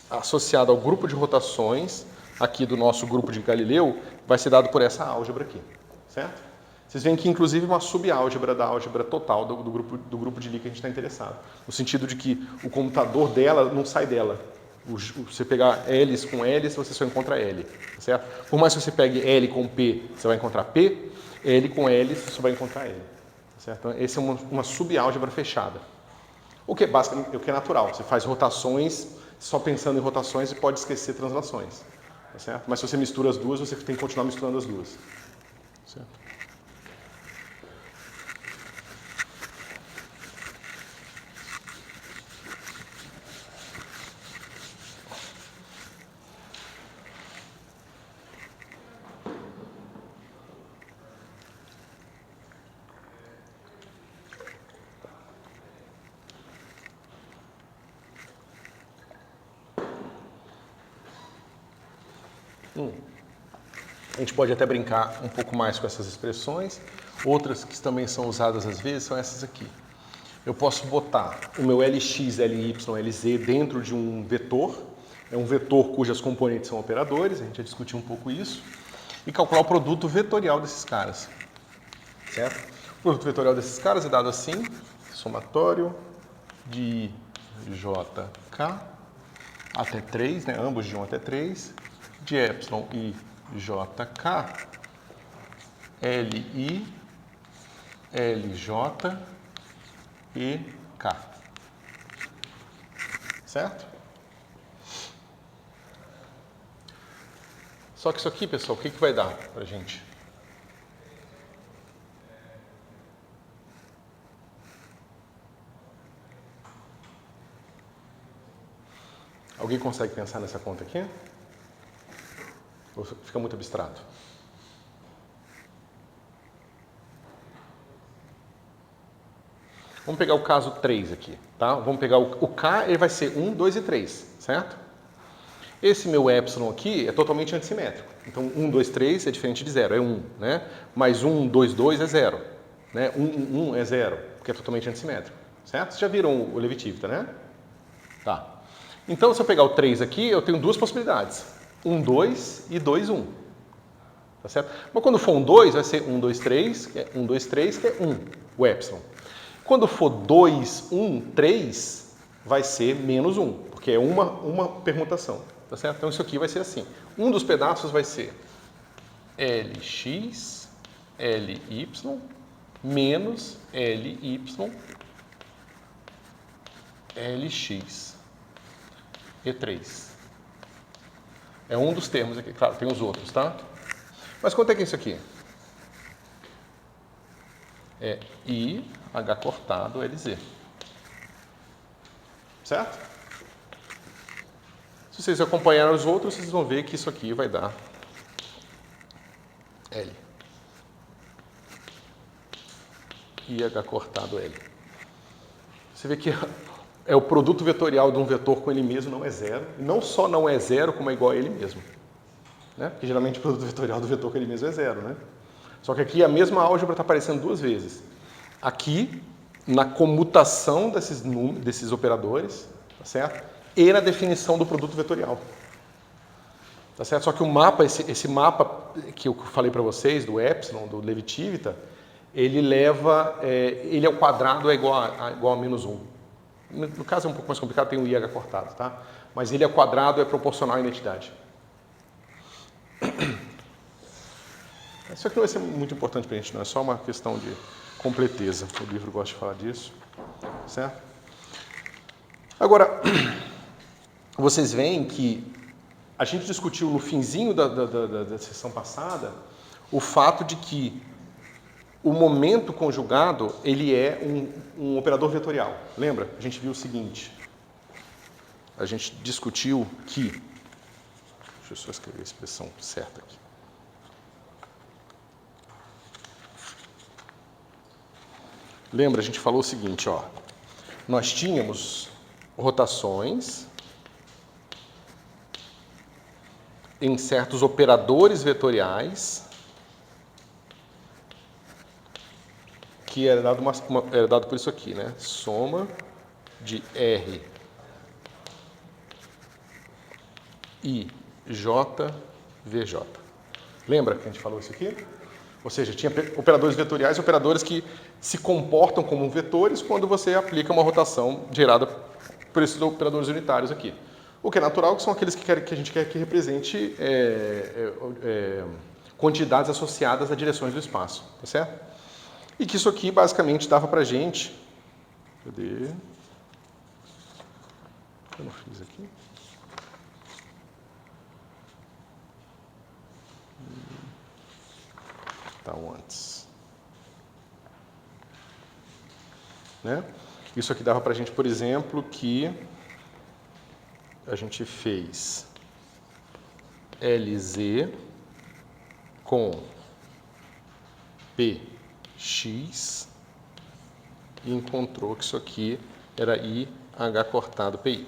associada ao grupo de rotações aqui do nosso grupo de Galileu, vai ser dado por essa álgebra aqui, certo? Vocês veem que, inclusive, uma subálgebra da álgebra total do grupo de Lie que a gente está interessado. No sentido de que o comutador dela não sai dela. Você pegar L's com L's, você só encontra L, certo? Por mais que você pegue L com P, você vai encontrar P, L com L, você vai encontrar L, certo? Então, essa é uma subálgebra fechada. O que é basicamente, o que é natural. Você faz rotações só pensando em rotações e pode esquecer translações, tá certo? Mas se você mistura as duas, você tem que continuar misturando as duas, certo? A gente pode até brincar um pouco mais com essas expressões. Outras que também são usadas às vezes são essas aqui. Eu posso botar o meu Lx, Ly, Lz dentro de um vetor. É um vetor cujas componentes são operadores, a gente já discutiu um pouco isso. E calcular o produto vetorial desses caras. Certo? O produto vetorial desses caras é dado assim, somatório de jk até 3, né? Ambos de 1 até 3, de epsilon e jk, li, lj e k. Certo? Só que isso aqui, pessoal, o que vai dar pra gente? Alguém consegue pensar nessa conta aqui? Ou fica muito abstrato? Vamos pegar o caso 3 aqui, tá? Vamos pegar o K, ele vai ser 1, 2 e 3, certo? Esse meu epsilon aqui é totalmente antissimétrico. Então, 1, 2, 3 é diferente de 0, é 1, né? Mais 1, 2, 2 é 0, né? 1, 1 é 0, porque é totalmente antissimétrico, certo? Vocês já viram o Levi-Tivita, né? Tá. Então, se eu pegar o 3 aqui, eu tenho duas possibilidades. 1, 2 e 2, 1. Tá certo? Mas quando for um 2, vai ser 1, 2, 3, que é 1, 2, 3, que é 1, o epsilon. Quando for 2, 1, 3, vai ser menos 1, porque é uma permutação. Tá certo? Então, isso aqui vai ser assim. Um dos pedaços vai ser Lx, Ly, menos Ly, Lx. E3. É um dos termos aqui, claro, tem os outros, tá? Mas quanto é que é isso aqui? É IH cortado LZ. Certo? Se vocês acompanharem os outros, vocês vão ver que isso aqui vai dar L. IH cortado L. Você vê que é o produto vetorial de um vetor com ele mesmo não é zero. E não só não é zero, como é igual a ele mesmo. Né? Porque geralmente o produto vetorial do vetor com ele mesmo é zero. Né? Só que aqui a mesma álgebra está aparecendo duas vezes. Aqui, na comutação desses operadores, tá certo? E na definição do produto vetorial. Tá certo? Só que o mapa, esse mapa que eu falei para vocês, do epsilon, do Levi-Tivita, ele leva, ele ao quadrado é igual a menos 1. No caso é um pouco mais complicado, tem o IH cortado, tá? Mas ele ao quadrado é proporcional à identidade. Isso aqui não vai ser muito importante para a gente, não. É só uma questão de completeza. O livro gosta de falar disso, certo? Agora, vocês veem que a gente discutiu no finzinho da sessão passada o fato de que o momento conjugado, ele é um operador vetorial. Lembra? A gente viu o seguinte. A gente discutiu que... Deixa eu só escrever a expressão certa aqui. Lembra? A gente falou o seguinte, ó. Nós tínhamos rotações em certos operadores vetoriais que era dado por isso aqui, né? Soma de R I J VJ. Lembra que a gente falou isso aqui? Ou seja, tinha operadores vetoriais e operadores que se comportam como vetores quando você aplica uma rotação gerada por esses operadores unitários aqui. O que é natural, que são aqueles que a gente quer que represente quantidades associadas a direções do espaço, tá certo? E que isso aqui basicamente dava pra gente... Cadê? Eu não fiz aqui. Tá antes. Né? Isso aqui dava pra gente, por exemplo, que a gente fez LZ com PX e encontrou que isso aqui era IH cortado PY.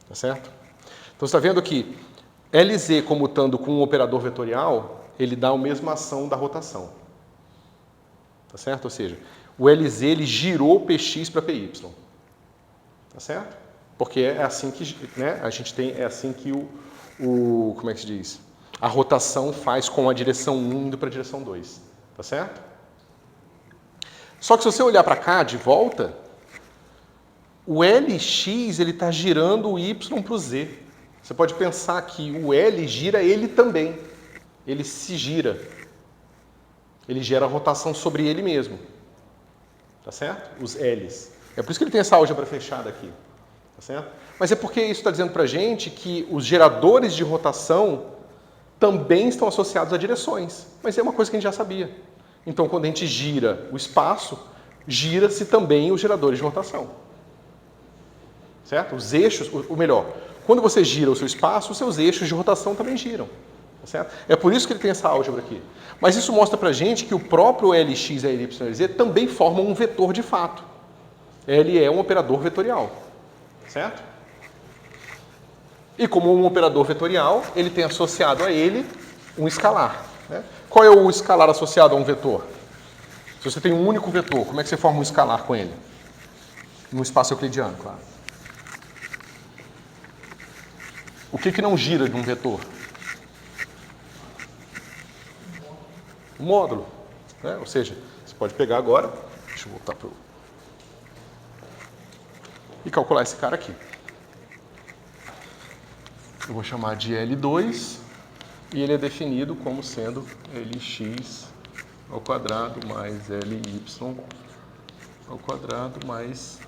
Tá certo? Então, você está vendo que LZ comutando com um operador vetorial, ele dá a mesma ação da rotação. Tá certo? Ou seja, o LZ ele girou PX para PY. Tá certo? Porque é assim que, né, a gente tem, é assim que como é que se diz? A rotação faz com a direção 1 indo para a direção 2. Tá certo? Só que se você olhar para cá de volta, o LX ele está girando o Y para o Z. Você pode pensar que o L gira ele também. Ele se gira. Ele gera rotação sobre ele mesmo. Tá certo? Os L's. É por isso que ele tem essa álgebra fechada aqui. Tá certo? Mas é porque isso está dizendo para a gente que os geradores de rotação também estão associados a direções. Mas é uma coisa que a gente já sabia. Então, quando a gente gira o espaço, gira-se também os geradores de rotação. Certo? Os eixos, ou melhor, quando você gira o seu espaço, os seus eixos de rotação também giram. Tá certo? É por isso que ele tem essa álgebra aqui. Mas isso mostra pra gente que o próprio LX e LY também formam um vetor de fato. Ele é um operador vetorial. Certo? E como um operador vetorial, ele tem associado a ele um escalar. Né? Qual é o escalar associado a um vetor? Se você tem um único vetor, como é que você forma um escalar com ele? No espaço euclidiano, claro. O que não gira de um vetor? O módulo. Né? Ou seja, você pode pegar agora, deixa eu voltar para e calcular esse cara aqui. Eu vou chamar de L2 e ele é definido como sendo Lx ao quadrado mais Ly ao quadrado mais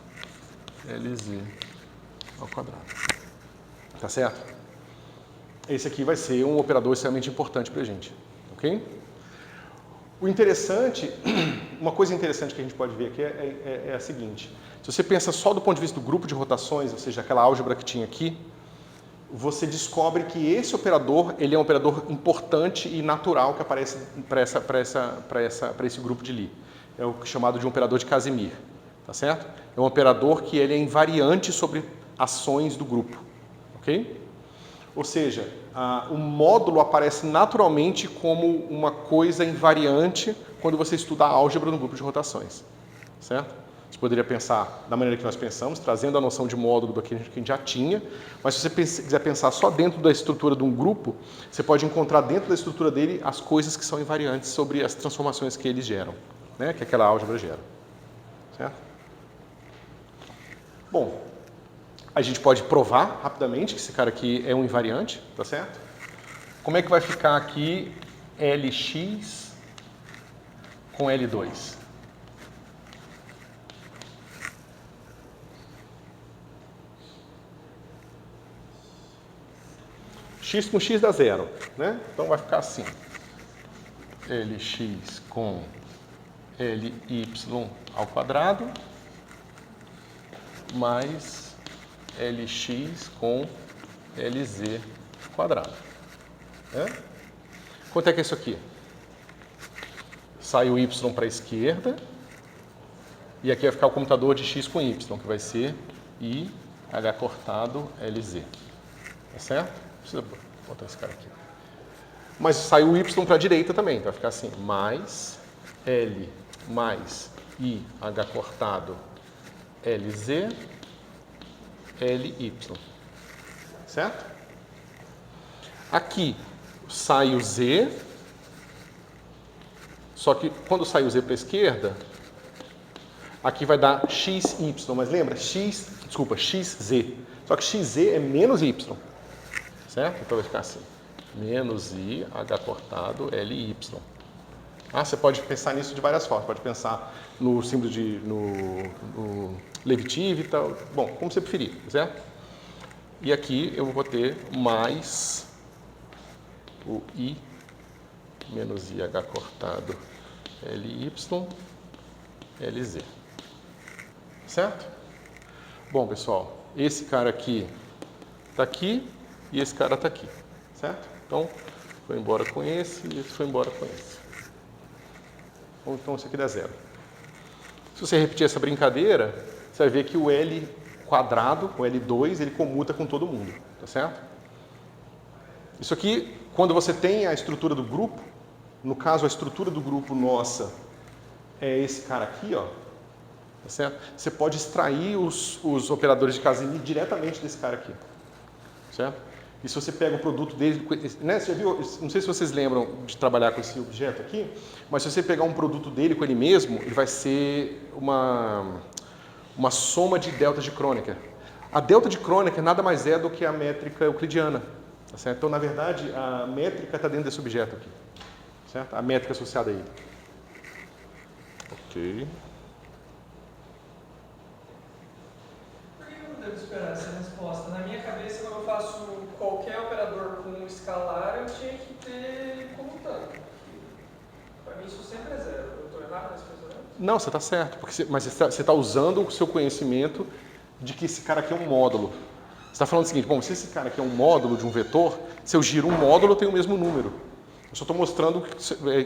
Lz ao quadrado. Tá certo? Esse aqui vai ser um operador extremamente importante para a gente. Ok? O interessante, uma coisa interessante que a gente pode ver aqui é a seguinte. Se você pensa só do ponto de vista do grupo de rotações, ou seja, aquela álgebra que tinha aqui, você descobre que esse operador ele é um operador importante e natural que aparece para esse grupo de Lie. É o chamado de um operador de Casimir. Tá certo? É um operador que ele é invariante sobre ações do grupo. Ok? Ou seja, o módulo aparece naturalmente como uma coisa invariante quando você estuda a álgebra no grupo de rotações. Certo? Você poderia pensar da maneira que nós pensamos, trazendo a noção de módulo daquilo que a gente já tinha, mas se você quiser pensar só dentro da estrutura de um grupo, você pode encontrar dentro da estrutura dele as coisas que são invariantes sobre as transformações que eles geram, né? Que aquela álgebra gera. Certo? Bom, a gente pode provar rapidamente que esse cara aqui é um invariante, tá certo? Como é que vai ficar aqui Lx com L2? X com X dá zero, né? Então vai ficar assim. Lx com Ly ao quadrado mais Lx com Lz quadrado. Né? Quanto é que é isso aqui? Sai o y para a esquerda e aqui vai ficar o comutador de x com y, que vai ser I h cortado Lz. Tá certo? Precisa botar esse cara aqui. Mas sai o y para a direita também, então vai ficar assim, mais L mais I h cortado Lz, Ly. Certo? Aqui sai o z, só que quando sai o z para a esquerda, aqui vai dar xy, mas lembra? xz. Só que xz é menos y. Certo? Então vai ficar assim, menos I h cortado Ly. Você pode pensar nisso de várias formas. Pode pensar no símbolo no Levitiv e tal. Bom, como você preferir, certo? E aqui eu vou ter mais o I menos I h cortado Ly, Lz. Certo? Bom, pessoal, esse cara aqui está aqui e esse cara está aqui. Certo? Então, foi embora com esse e esse foi embora com esse. Então, isso aqui dá zero. Se você repetir essa brincadeira, você vai ver que o L quadrado, o L2, ele comuta com todo mundo. Tá certo? Isso aqui, quando você tem a estrutura do grupo, no caso a estrutura do grupo nossa é esse cara aqui, ó, tá certo? Você pode extrair os operadores de Casimir diretamente desse cara aqui, certo? E se você pega o produto dele, né, você já viu, não sei se vocês lembram de trabalhar com esse objeto aqui, mas se você pegar um produto dele com ele mesmo, ele vai ser uma soma de deltas de Kronecker. A delta de Kronecker nada mais é do que a métrica euclidiana, tá certo? Então, na verdade, a métrica está dentro desse objeto aqui, certo? A métrica associada a ele. Ok. Por que eu não devo esperar essa resposta? Na minha cabeça, quando eu faço qualquer operador com escalar, eu tinha que ter comutando. Para mim, isso sempre é zero. Eu estou errado nesse pensamento? Não, você está certo, mas você está usando o seu conhecimento de que esse cara aqui é um módulo. Você está falando o seguinte, bom, se esse cara aqui é um módulo de um vetor, se eu giro um módulo, eu tenho o mesmo número. Eu só estou mostrando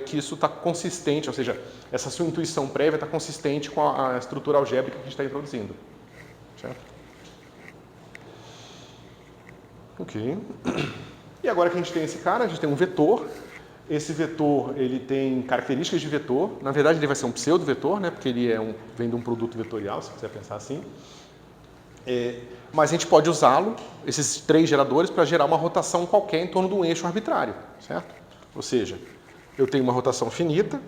que isso está consistente, ou seja, essa sua intuição prévia está consistente com a estrutura algébrica que a gente está introduzindo. Certo? Ok. E agora que a gente tem esse cara, a gente tem um vetor. Esse vetor, ele tem características de vetor. Na verdade, ele vai ser um pseudo-vetor, né? Porque ele vem de um produto vetorial, se quiser pensar assim. Mas a gente pode usá-lo, esses 3 geradores, para gerar uma rotação qualquer em torno de um eixo arbitrário, certo? Ou seja, eu tenho uma rotação finita,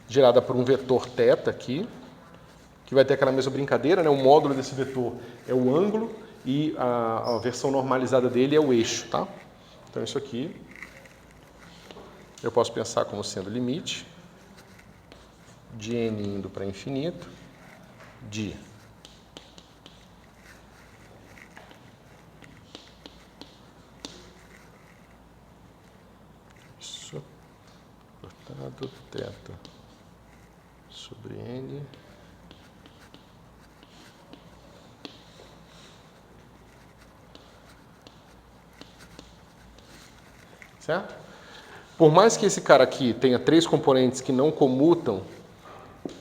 gerada por um vetor θ aqui, que vai ter aquela mesma brincadeira, né? O módulo desse vetor é o ângulo e a versão normalizada dele é o eixo, tá? Então isso aqui eu posso pensar como sendo limite de n indo para infinito de isso cortado θ sobre n certo? Por mais que esse cara aqui tenha 3 componentes que não comutam,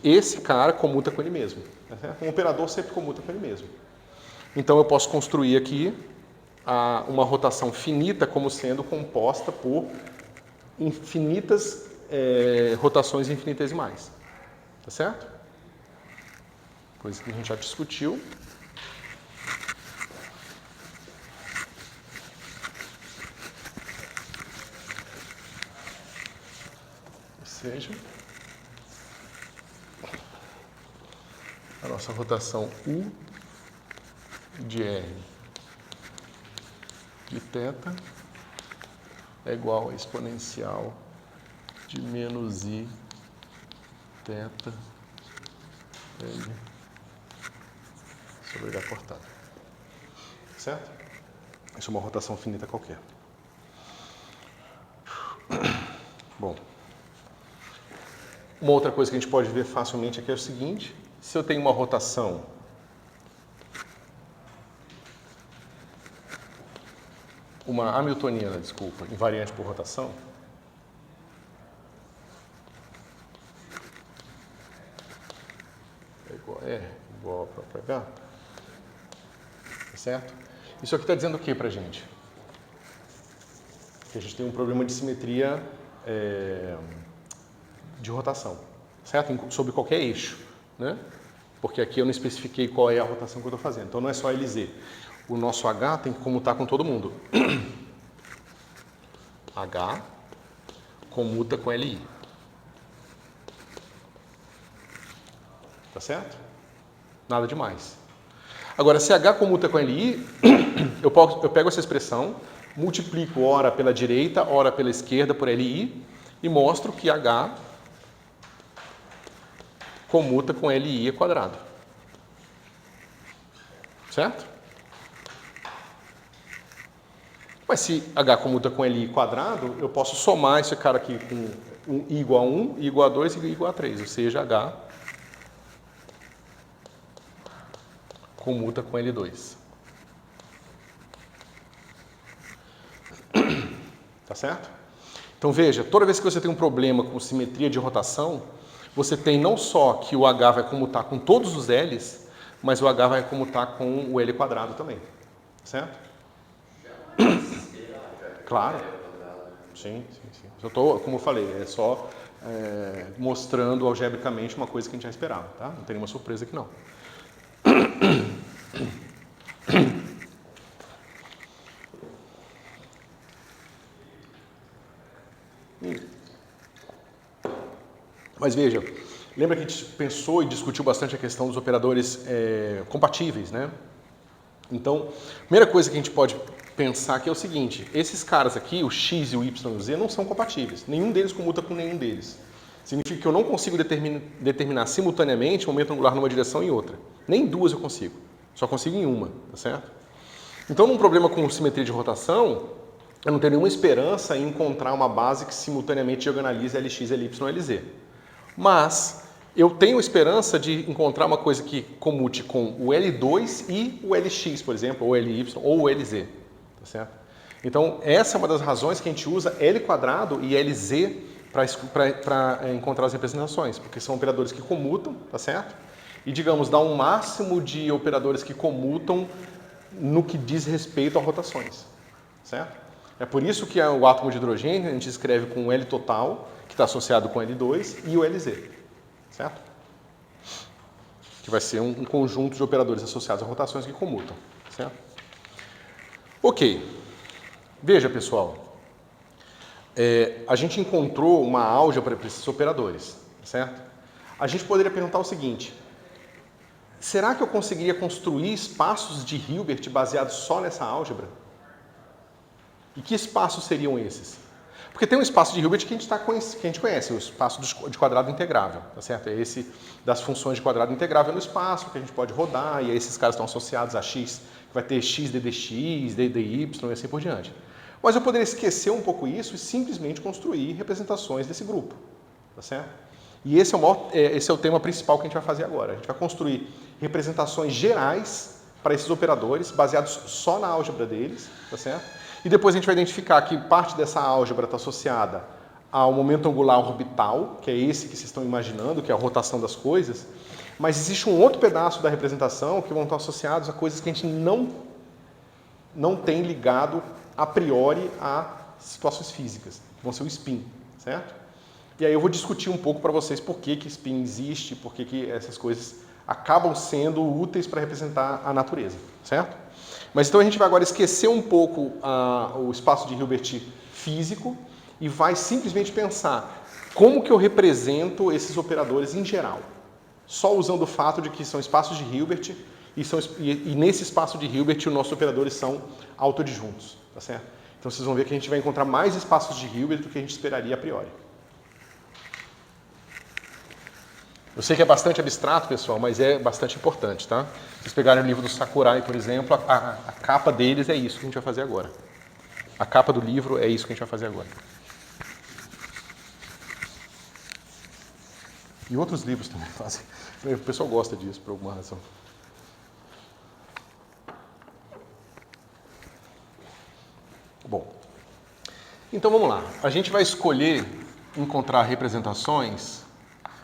esse cara comuta com ele mesmo. Certo? Um operador sempre comuta com ele mesmo. Então eu posso construir aqui uma rotação finita como sendo composta por infinitas rotações infinitesimais. Tá certo? Coisa que a gente já discutiu. Ou seja, a nossa rotação U de R de θ é igual a exponencial de menos I θ L sobre H cortado. Certo? Isso é uma rotação finita qualquer. Bom, uma outra coisa que a gente pode ver facilmente aqui é o seguinte: se eu tenho uma rotação uma hamiltoniana, desculpa, invariante por rotação, é igual a R, igual a própria H, tá certo? Isso aqui está dizendo o que para a gente? Que a gente tem um problema de simetria de rotação, certo? Sobre qualquer eixo, né? Porque aqui eu não especifiquei qual é a rotação que eu estou fazendo. Então não é só LZ. O nosso H tem que comutar com todo mundo. H comuta com LI. Tá certo? Nada demais. Agora, se H comuta com LI, eu pego essa expressão, multiplico ora pela direita, ora pela esquerda por LI e mostro que H comuta com LI ao quadrado. Certo? Mas se H comuta com LI quadrado, eu posso somar esse cara aqui com I igual a 1, I igual a 2 e I igual a 3. Ou seja, H comuta com L2. Tá certo? Então veja, toda vez que você tem um problema com simetria de rotação, você tem não só que o H vai comutar com todos os L's, mas o H vai comutar com o L quadrado também. certo? Já não é se esperar, cara. Claro. Sim. Como eu falei, é só mostrando algebricamente uma coisa que a gente já esperava, tá? Não tem nenhuma surpresa aqui não. Mas veja, lembra que a gente pensou e discutiu bastante a questão dos operadores compatíveis, né? Então, a primeira coisa que a gente pode pensar aqui é o seguinte: esses caras aqui, o x e o y e o z, não são compatíveis. Nenhum deles comuta com nenhum deles. Significa que eu não consigo determinar simultaneamente um momento angular numa direção e em outra. Nem duas eu consigo. Só consigo em uma, tá certo? Então, num problema com simetria de rotação, eu não tenho nenhuma esperança em encontrar uma base que simultaneamente diagonalize Lx, Ly e Lz. Mas eu tenho esperança de encontrar uma coisa que comute com o L2 e o Lx, por exemplo, ou Ly ou o Lz, tá certo? Então, essa é uma das razões que a gente usa L² e Lz para encontrar as representações, porque são operadores que comutam, tá certo? E, digamos, dá um máximo de operadores que comutam no que diz respeito a rotações, certo? É por isso que o átomo de hidrogênio a gente escreve com L total, que está associado com L2, e o Lz, certo? Que vai ser um conjunto de operadores associados a rotações que comutam, certo? Ok. Veja, pessoal. A gente encontrou uma álgebra para esses operadores, certo? A gente poderia perguntar o seguinte: será que eu conseguiria construir espaços de Hilbert baseados só nessa álgebra? E que espaços seriam esses? Porque tem um espaço de Hilbert que a gente conhece, o espaço de quadrado integrável, tá certo? É esse das funções de quadrado integrável no espaço, que a gente pode rodar, e aí esses caras estão associados a x, que vai ter x ddx, ddy e assim por diante. Mas eu poderia esquecer um pouco isso e simplesmente construir representações desse grupo, tá certo? E esse é o tema principal que a gente vai fazer agora. A gente vai construir representações gerais para esses operadores, baseados só na álgebra deles, tá certo? E depois a gente vai identificar que parte dessa álgebra está associada ao momento angular orbital, que é esse que vocês estão imaginando, que é a rotação das coisas, mas existe um outro pedaço da representação que vão estar associados a coisas que a gente não tem ligado a priori a situações físicas, que vão ser o spin, certo? E aí eu vou discutir um pouco para vocês por que spin existe, por que essas coisas acabam sendo úteis para representar a natureza, certo? Mas então a gente vai agora esquecer um pouco o espaço de Hilbert físico e vai simplesmente pensar como que eu represento esses operadores em geral, só usando o fato de que são espaços de Hilbert e nesse espaço de Hilbert os nossos operadores são autoadjuntos, tá certo? Então vocês vão ver que a gente vai encontrar mais espaços de Hilbert do que a gente esperaria a priori. Eu sei que é bastante abstrato, pessoal, mas é bastante importante, tá? Se vocês pegarem o livro do Sakurai, por exemplo, a capa deles é isso que a gente vai fazer agora. A capa do livro é isso que a gente vai fazer agora. E outros livros também fazem. O pessoal gosta disso, por alguma razão. Bom, então vamos lá. A gente vai escolher encontrar representações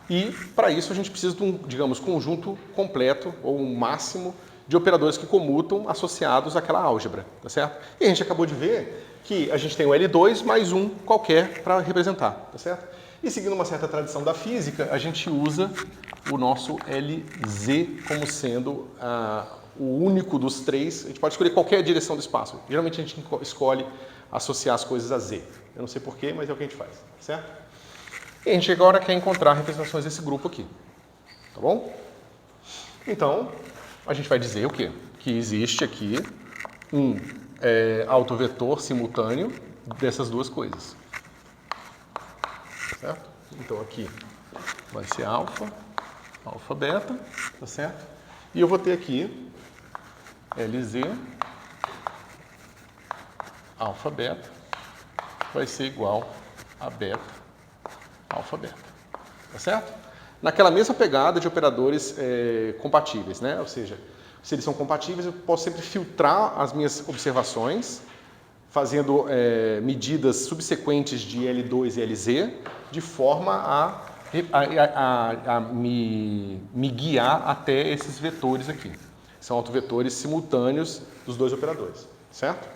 e, para isso, a gente precisa de um, digamos, conjunto completo ou um máximo de operadores que comutam associados àquela álgebra, tá certo? E a gente acabou de ver que a gente tem o L2 mais um qualquer para representar, tá certo? E seguindo uma certa tradição da física, a gente usa o nosso Lz como sendo o único dos três. A gente pode escolher qualquer direção do espaço. Geralmente a gente escolhe associar as coisas a Z. Eu não sei porquê, mas é o que a gente faz, certo? E a gente agora quer encontrar representações desse grupo aqui, tá bom? Então, a gente vai dizer o quê? Que existe aqui um autovetor simultâneo dessas duas coisas, certo? Então aqui vai ser alfa, beta, tá certo? E eu vou ter aqui Lz, alfa, beta, vai ser igual a beta, alfa, beta, tá certo? Naquela mesma pegada de operadores compatíveis, né? Ou seja, se eles são compatíveis, eu posso sempre filtrar as minhas observações, fazendo medidas subsequentes de L2 e Lz, de forma a me guiar até esses vetores aqui. São autovetores simultâneos dos dois operadores, certo?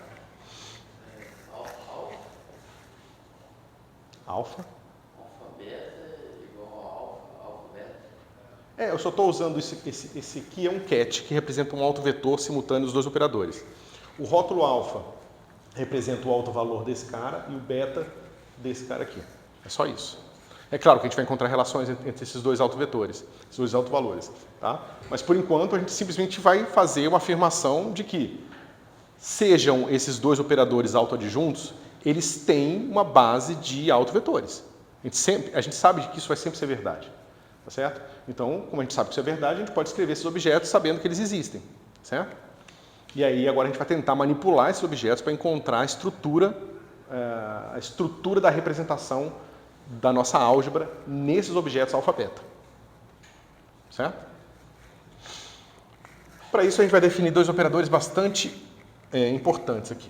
Alfa. Alfa beta é igual a alfa beta. Eu só estou usando esse aqui, é um cat, que representa um autovetor simultâneo dos dois operadores. O rótulo alfa representa o autovalor desse cara e o beta desse cara aqui. É só isso. É claro que a gente vai encontrar relações entre esses dois autovetores, esses dois autovalores, tá? Mas por enquanto a gente simplesmente vai fazer uma afirmação de que sejam esses dois operadores autoadjuntos, eles têm uma base de autovetores. A gente sabe que isso vai sempre ser verdade, tá certo? Então, como a gente sabe que isso é verdade, a gente pode escrever esses objetos sabendo que eles existem, certo? E aí agora a gente vai tentar manipular esses objetos para encontrar a estrutura da representação da nossa álgebra nesses objetos alfa-beta, certo? Para isso a gente vai definir dois operadores bastante importantes aqui,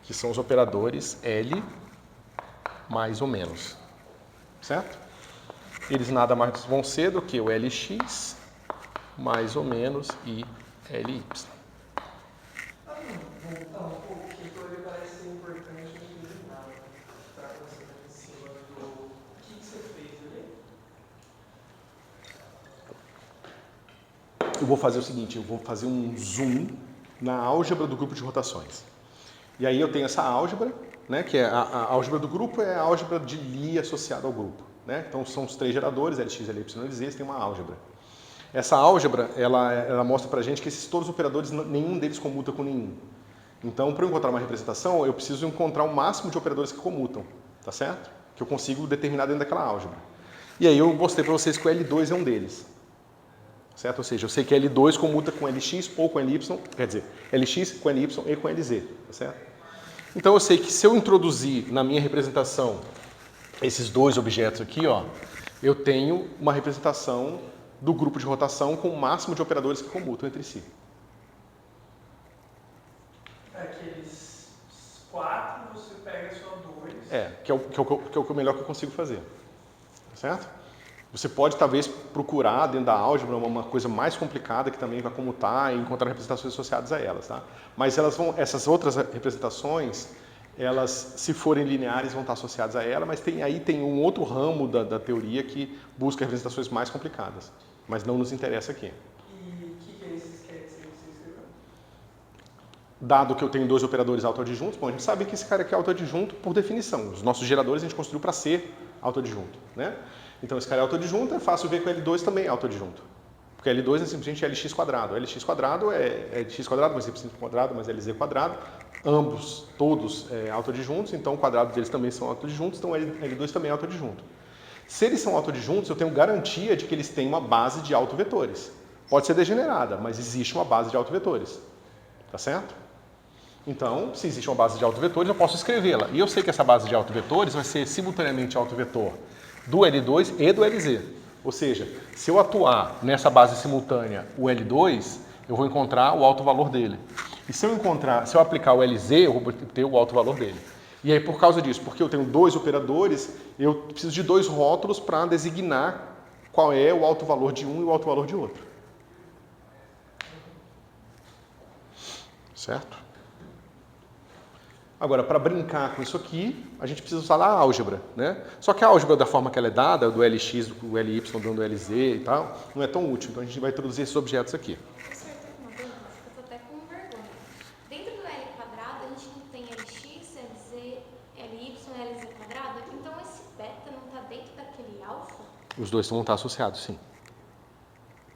que são os operadores L mais ou menos, certo? Eles nada mais vão ser do que o Lx mais ou menos e Ly. Então, o que ele parece ser importante no nada, para você em cima do... O que você fez ali? Eu vou fazer o seguinte, eu vou fazer um zoom na álgebra do grupo de rotações. E aí eu tenho essa álgebra, né, que é a álgebra do grupo é a álgebra de Lie associada ao grupo, né? Então são os três geradores, Lx, Ly, Lz, eles têm uma álgebra. Essa álgebra, ela mostra pra gente que esses todos os operadores, nenhum deles comuta com nenhum. Então, para eu encontrar uma representação, eu preciso encontrar o máximo de operadores que comutam, tá certo? Que eu consigo determinar dentro daquela álgebra. E aí eu mostrei para vocês que o L2 é um deles, certo? Ou seja, eu sei que L2 comuta com Lx ou com Ly, quer dizer, Lx com Ly e com Lz, tá certo? Então eu sei que se eu introduzir na minha representação esses dois objetos aqui, ó, eu tenho uma representação do grupo de rotação com o máximo de operadores que comutam entre si. Aqueles 4, você pega só 2. Que é o melhor que eu consigo fazer, certo? Você pode, talvez, procurar dentro da álgebra uma coisa mais complicada que também vai comutar e encontrar representações associadas a elas, tá? Mas essas outras representações, elas, se forem lineares, vão estar associadas a ela, mas aí tem um outro ramo da teoria que busca representações mais complicadas, mas não nos interessa aqui. E o que é esses sketches que você escreveu? Dado que eu tenho dois operadores autoadjuntos, bom, a gente sabe que esse cara aqui é autoadjunto por definição. Os nossos geradores a gente construiu para ser autoadjunto, né? Então esse cara é autoadjunto, é fácil ver que o L2 também é autoadjunto. Porque L2 é simplesmente Lx quadrado. Lx quadrado é x quadrado mais y quadrado mais Lz quadrado. Ambos, todos autoadjuntos, então o quadrado deles também são autoadjuntos, então L2 também é autoadjunto. Se eles são autoadjuntos, eu tenho garantia de que eles têm uma base de autovetores. Pode ser degenerada, mas existe uma base de autovetores. Tá certo? Então, se existe uma base de autovetores, eu posso escrevê-la. E eu sei que essa base de autovetores vai ser simultaneamente autovetor do L2 e do Lz. Ou seja, se eu atuar nessa base simultânea o L2, eu vou encontrar o autovalor dele. E se eu aplicar o Lz, eu vou ter o autovalor dele. E aí, por causa disso, porque eu tenho dois operadores, eu preciso de dois rótulos para designar qual é o autovalor de um e o autovalor de outro. Certo? Agora, para brincar com isso aqui, a gente precisa usar a álgebra, né? Só que a álgebra, da forma que ela é dada, do Lx, do Ly, do Lz e tal, não é tão útil. Então, a gente vai introduzir esses objetos aqui. Professor, eu tô com uma dúvida, eu tô até com vergonha. Dentro do L quadrado, a gente não tem Lx, Lz, Ly, Lz quadrado? Então, esse beta não está dentro daquele alfa? Os dois vão estar associados, sim.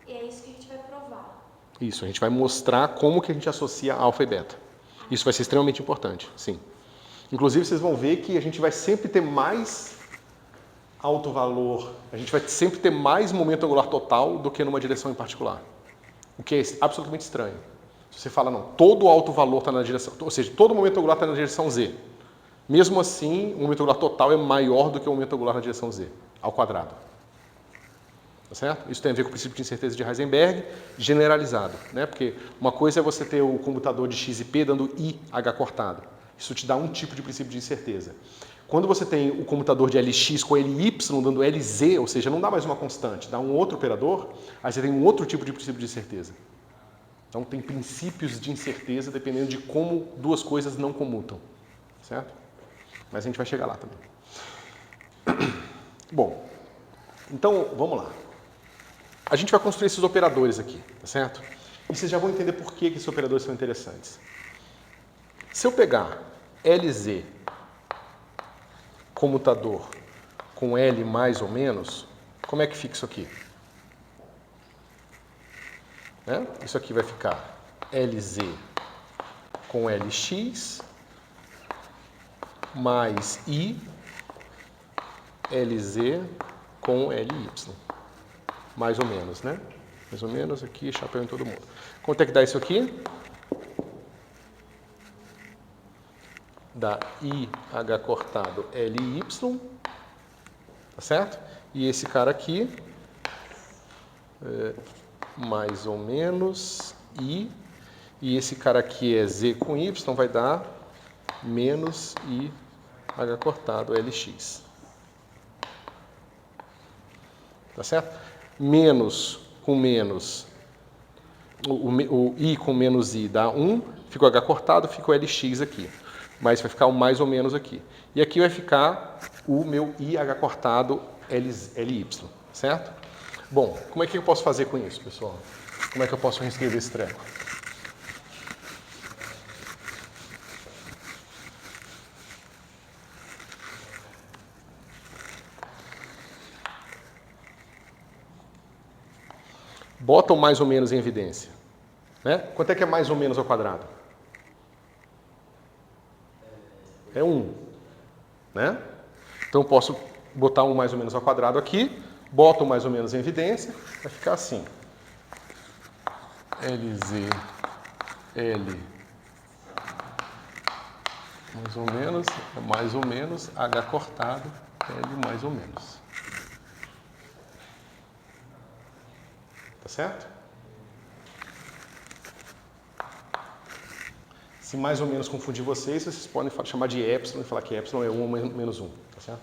E é isso que a gente vai provar. Isso, a gente vai mostrar como que a gente associa alfa e beta. Isso vai ser extremamente importante, sim. Inclusive, vocês vão ver que a gente vai sempre ter mais alto valor, a gente vai sempre ter mais momento angular total do que numa direção em particular. O que é absolutamente estranho. Se você fala, não, todo o alto valor está na direção, ou seja, todo momento angular está na direção z. Mesmo assim, o momento angular total é maior do que o momento angular na direção z, ao quadrado. Tá certo? Isso tem a ver com o princípio de incerteza de Heisenberg generalizado, né? Porque uma coisa é você ter o comutador de x e p dando IH cortado. Isso te dá um tipo de princípio de incerteza. Quando você tem o comutador de Lx com Ly dando Lz, ou seja, não dá mais uma constante, dá um outro operador, aí você tem um outro tipo de princípio de certeza. Então tem princípios de incerteza dependendo de como duas coisas não comutam, certo? Mas a gente vai chegar lá também. Bom, então vamos lá. A gente vai construir esses operadores aqui, tá certo? E vocês já vão entender por que esses operadores são interessantes. Se eu pegar Lz comutador com L mais ou menos, como é que fica isso aqui? Né? Isso aqui vai ficar Lz com Lx mais I Lz com Ly. Mais ou menos, né? Mais ou menos aqui, chapéu em todo mundo. Quanto é que dá isso aqui? Dá IH cortado Ly, tá certo? E esse cara aqui, mais ou menos I, e esse cara aqui é Z com Y, vai dar menos IH cortado Lx. Tá certo? Menos com menos, o I com menos I dá 1, fica o H cortado, fica o Lx aqui. Mas vai ficar o mais ou menos aqui. E aqui vai ficar o meu IH cortado Ly, certo? Bom, como é que eu posso fazer com isso, pessoal? Como é que eu posso reescrever esse treco? Bota o mais ou menos em evidência. Né? Quanto é que é mais ou menos ao quadrado? É 1. Né? Então eu posso botar um mais ou menos ao quadrado aqui, boto o mais ou menos em evidência, vai ficar assim. Lz, L, mais ou menos, H cortado, L mais ou menos. Tá certo? Se mais ou menos confundir vocês podem chamar de epsilon e falar que epsilon é 1 ou menos 1, tá certo?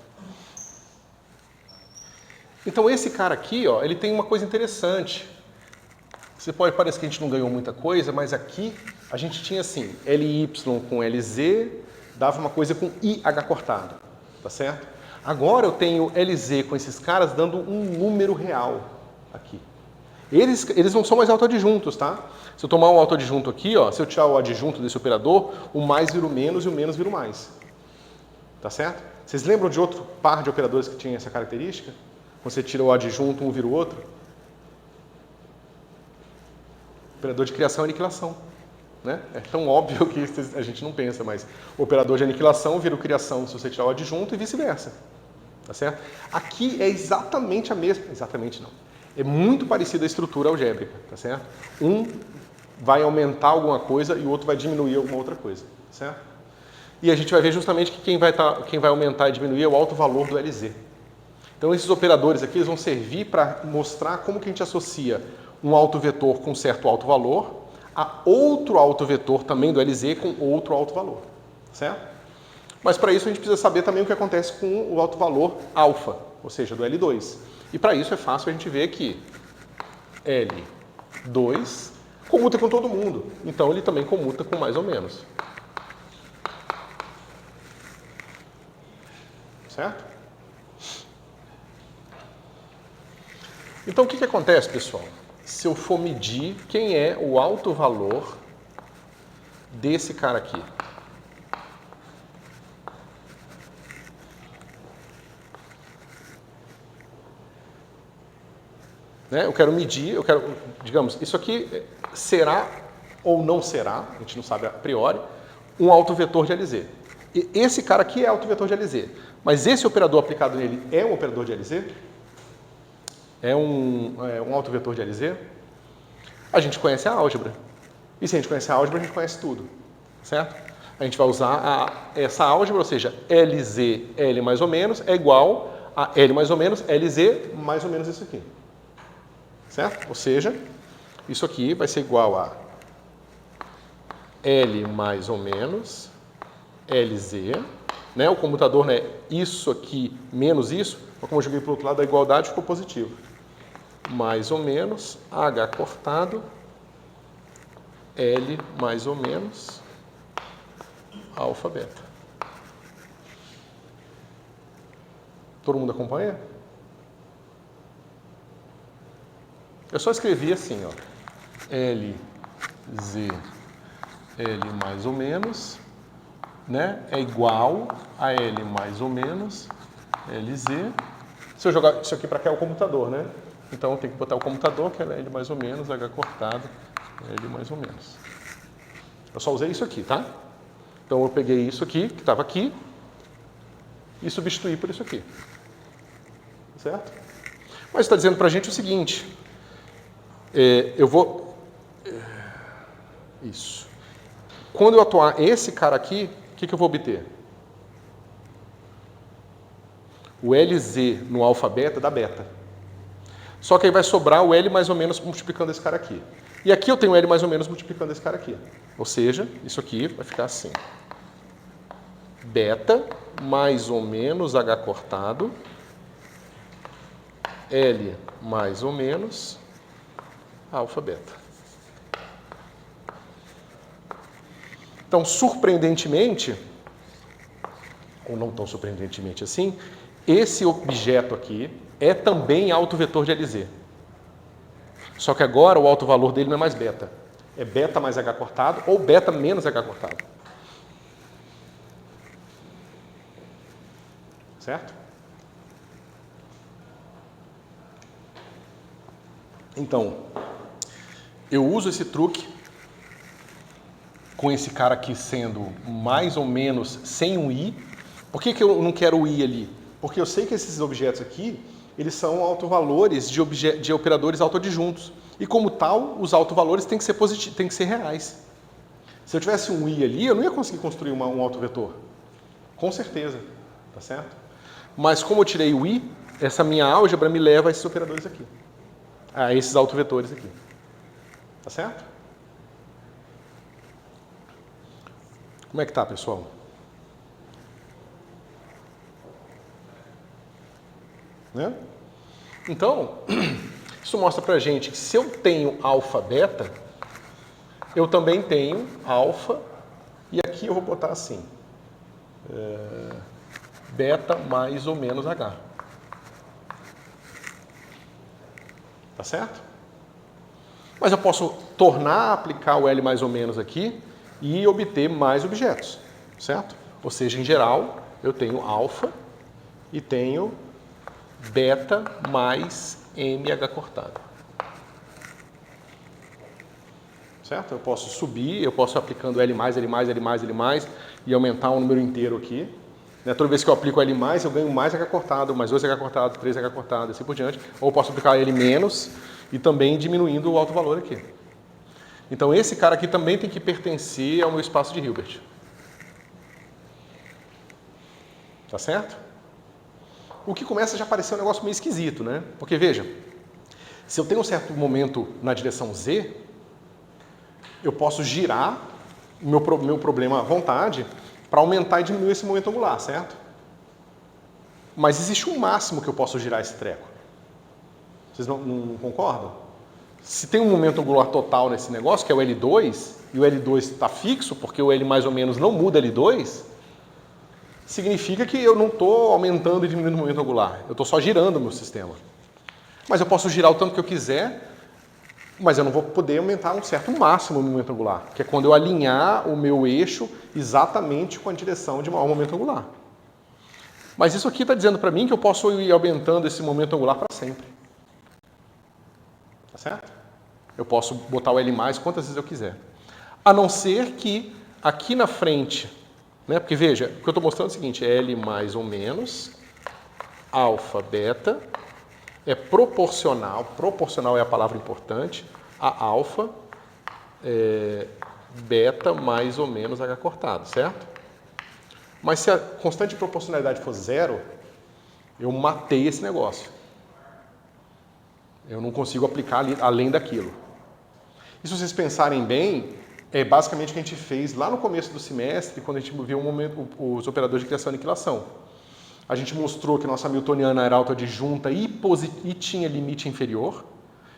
Então esse cara aqui, ó, ele tem uma coisa interessante. Você pode parecer que a gente não ganhou muita coisa, mas aqui a gente tinha assim, Ly com Lz, dava uma coisa com IH cortado, tá certo? Agora eu tenho Lz com esses caras dando um número real aqui. Eles não são mais autoadjuntos, tá? Se eu tomar um autoadjunto aqui, ó, se eu tirar o adjunto desse operador, o mais vira o menos e o menos vira o mais. Tá certo? Vocês lembram de outro par de operadores que tinha essa característica? Quando você tira o adjunto, um vira o outro? Operador de criação e aniquilação. Né? É tão óbvio que a gente não pensa, mas o operador de aniquilação vira o criação se você tirar o adjunto e vice-versa. Tá certo? Aqui é exatamente a mesma... Exatamente não. É muito parecida a estrutura algébrica, tá certo? Um vai aumentar alguma coisa e o outro vai diminuir alguma outra coisa, certo? E a gente vai ver justamente que quem vai aumentar e diminuir é o alto valor do Lz. Então esses operadores aqui eles vão servir para mostrar como que a gente associa um alto vetor com certo alto valor a outro alto vetor também do Lz com outro alto valor, certo? Mas para isso a gente precisa saber também o que acontece com o alto valor alfa, ou seja, do L2. E para isso é fácil a gente ver que L2 comuta com todo mundo. Então ele também comuta com mais ou menos. Certo? Então o que acontece, pessoal? Se eu for medir quem é o alto valor desse cara aqui. Eu quero medir, digamos, isso aqui será ou não será, a gente não sabe a priori, um alto vetor de Lz. E esse cara aqui é alto vetor de Lz, mas esse operador aplicado nele é um operador de Lz? É um alto vetor de Lz? A gente conhece a álgebra. E se a gente conhece a álgebra, a gente conhece tudo, certo? A gente vai usar essa álgebra, ou seja, Lz, L mais ou menos, é igual a L mais ou menos, Lz mais ou menos isso aqui. Certo? Ou seja, isso aqui vai ser igual a L mais ou menos Lz né? O comutador é isso aqui menos isso, mas como eu joguei para o outro lado da igualdade, ficou positivo. Mais ou menos H cortado, L mais ou menos alfa beta. Todo mundo acompanha? Eu só escrevi assim, ó, L, Z, L mais ou menos, né, é igual a L mais ou menos, LZ. Se eu jogar isso aqui para cá é o computador, né? Então eu tenho que botar o computador, que é L mais ou menos, H cortado, L mais ou menos. Eu só usei isso aqui, tá? Então eu peguei isso aqui, que estava aqui, e substituí por isso aqui. Certo? Mas está dizendo para a gente o seguinte, eu vou... Isso. Quando eu atuar esse cara aqui, o que eu vou obter? O LZ no alfa beta dá beta. Só que aí vai sobrar o L mais ou menos multiplicando esse cara aqui. E aqui eu tenho o L mais ou menos multiplicando esse cara aqui. Ou seja, isso aqui vai ficar assim. Beta mais ou menos H cortado, L mais ou menos alfa beta. Então, surpreendentemente, ou não tão surpreendentemente assim, esse objeto aqui é também autovetor de LZ. Só que agora o autovalor dele não é mais beta. É beta mais H cortado ou beta menos H cortado. Certo? Então, eu uso esse truque com esse cara aqui sendo mais ou menos sem um i. Por que eu não quero o i ali? Porque eu sei que esses objetos aqui, eles são autovalores de operadores autoadjuntos. E como tal, os autovalores têm que ser têm que ser reais. Se eu tivesse um i ali, eu não ia conseguir construir um autovetor. Com certeza. Tá certo? Mas como eu tirei o i, essa minha álgebra me leva a esses operadores aqui. A esses autovetores aqui. Tá certo? Como é que tá, pessoal? Né? Então, isso mostra pra gente que se eu tenho alfa beta, eu também tenho alfa, e aqui eu vou botar assim, beta mais ou menos H. Tá certo? Mas eu posso aplicar o L mais ou menos aqui e obter mais objetos, certo? Ou seja, em geral, eu tenho alfa e tenho beta mais MH cortado. Certo? Eu posso subir, eu posso ir aplicando L+, e aumentar um número inteiro aqui. Toda vez que eu aplico L+, eu ganho mais H cortado, mais 2H cortado, 3H cortado, assim por diante. Ou eu posso aplicar L- e também diminuindo o alto valor aqui. Então esse cara aqui também tem que pertencer ao meu espaço de Hilbert. Tá certo? O que começa a já parecer um negócio meio esquisito, né? Porque veja, se eu tenho um certo momento na direção Z, eu posso girar o meu problema à vontade para aumentar e diminuir esse momento angular, certo? Mas existe um máximo que eu posso girar esse treco. Vocês não concordam? Se tem um momento angular total nesse negócio, que é o L2, e o L2 está fixo, porque o L mais ou menos não muda L2, significa que eu não estou aumentando e diminuindo o momento angular. Eu estou só girando o meu sistema. Mas eu posso girar o tanto que eu quiser, mas eu não vou poder aumentar um certo máximo no momento angular, que é quando eu alinhar o meu eixo exatamente com a direção de maior momento angular. Mas isso aqui está dizendo para mim que eu posso ir aumentando esse momento angular para sempre. Tá certo? Eu posso botar o L+, quantas vezes eu quiser. A não ser que aqui na frente, né, porque veja, o que eu estou mostrando é o seguinte, L mais ou menos, alfa, beta, é proporcional é a palavra importante, a alfa, beta mais ou menos H cortado, certo? Mas se a constante de proporcionalidade for 0, eu matei esse negócio. Eu não consigo aplicar além daquilo. E se vocês pensarem bem, é basicamente o que a gente fez lá no começo do semestre, quando a gente viu os operadores de criação e aniquilação. A gente mostrou que a nossa Hamiltoniana era autoadjunta e tinha limite inferior,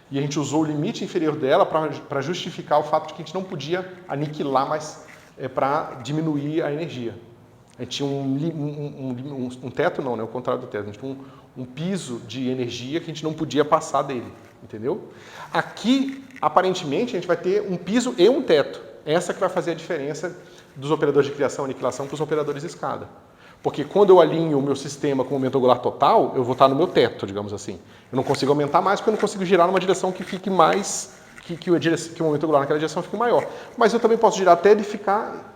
e a gente usou o limite inferior dela para justificar o fato de que a gente não podia aniquilar mais para diminuir a energia. A gente tinha um teto, não, né? O contrário do teto. A gente tinha um piso de energia que a gente não podia passar dele, entendeu? Aqui, aparentemente, a gente vai ter um piso e um teto. Essa que vai fazer a diferença dos operadores de criação e aniquilação para os operadores de escada. Porque quando eu alinho o meu sistema com o momento angular total, eu vou estar no meu teto, digamos assim. Eu não consigo aumentar mais porque eu não consigo girar numa direção que fique mais... que o momento angular naquela direção fique maior. Mas eu também posso girar até ele ficar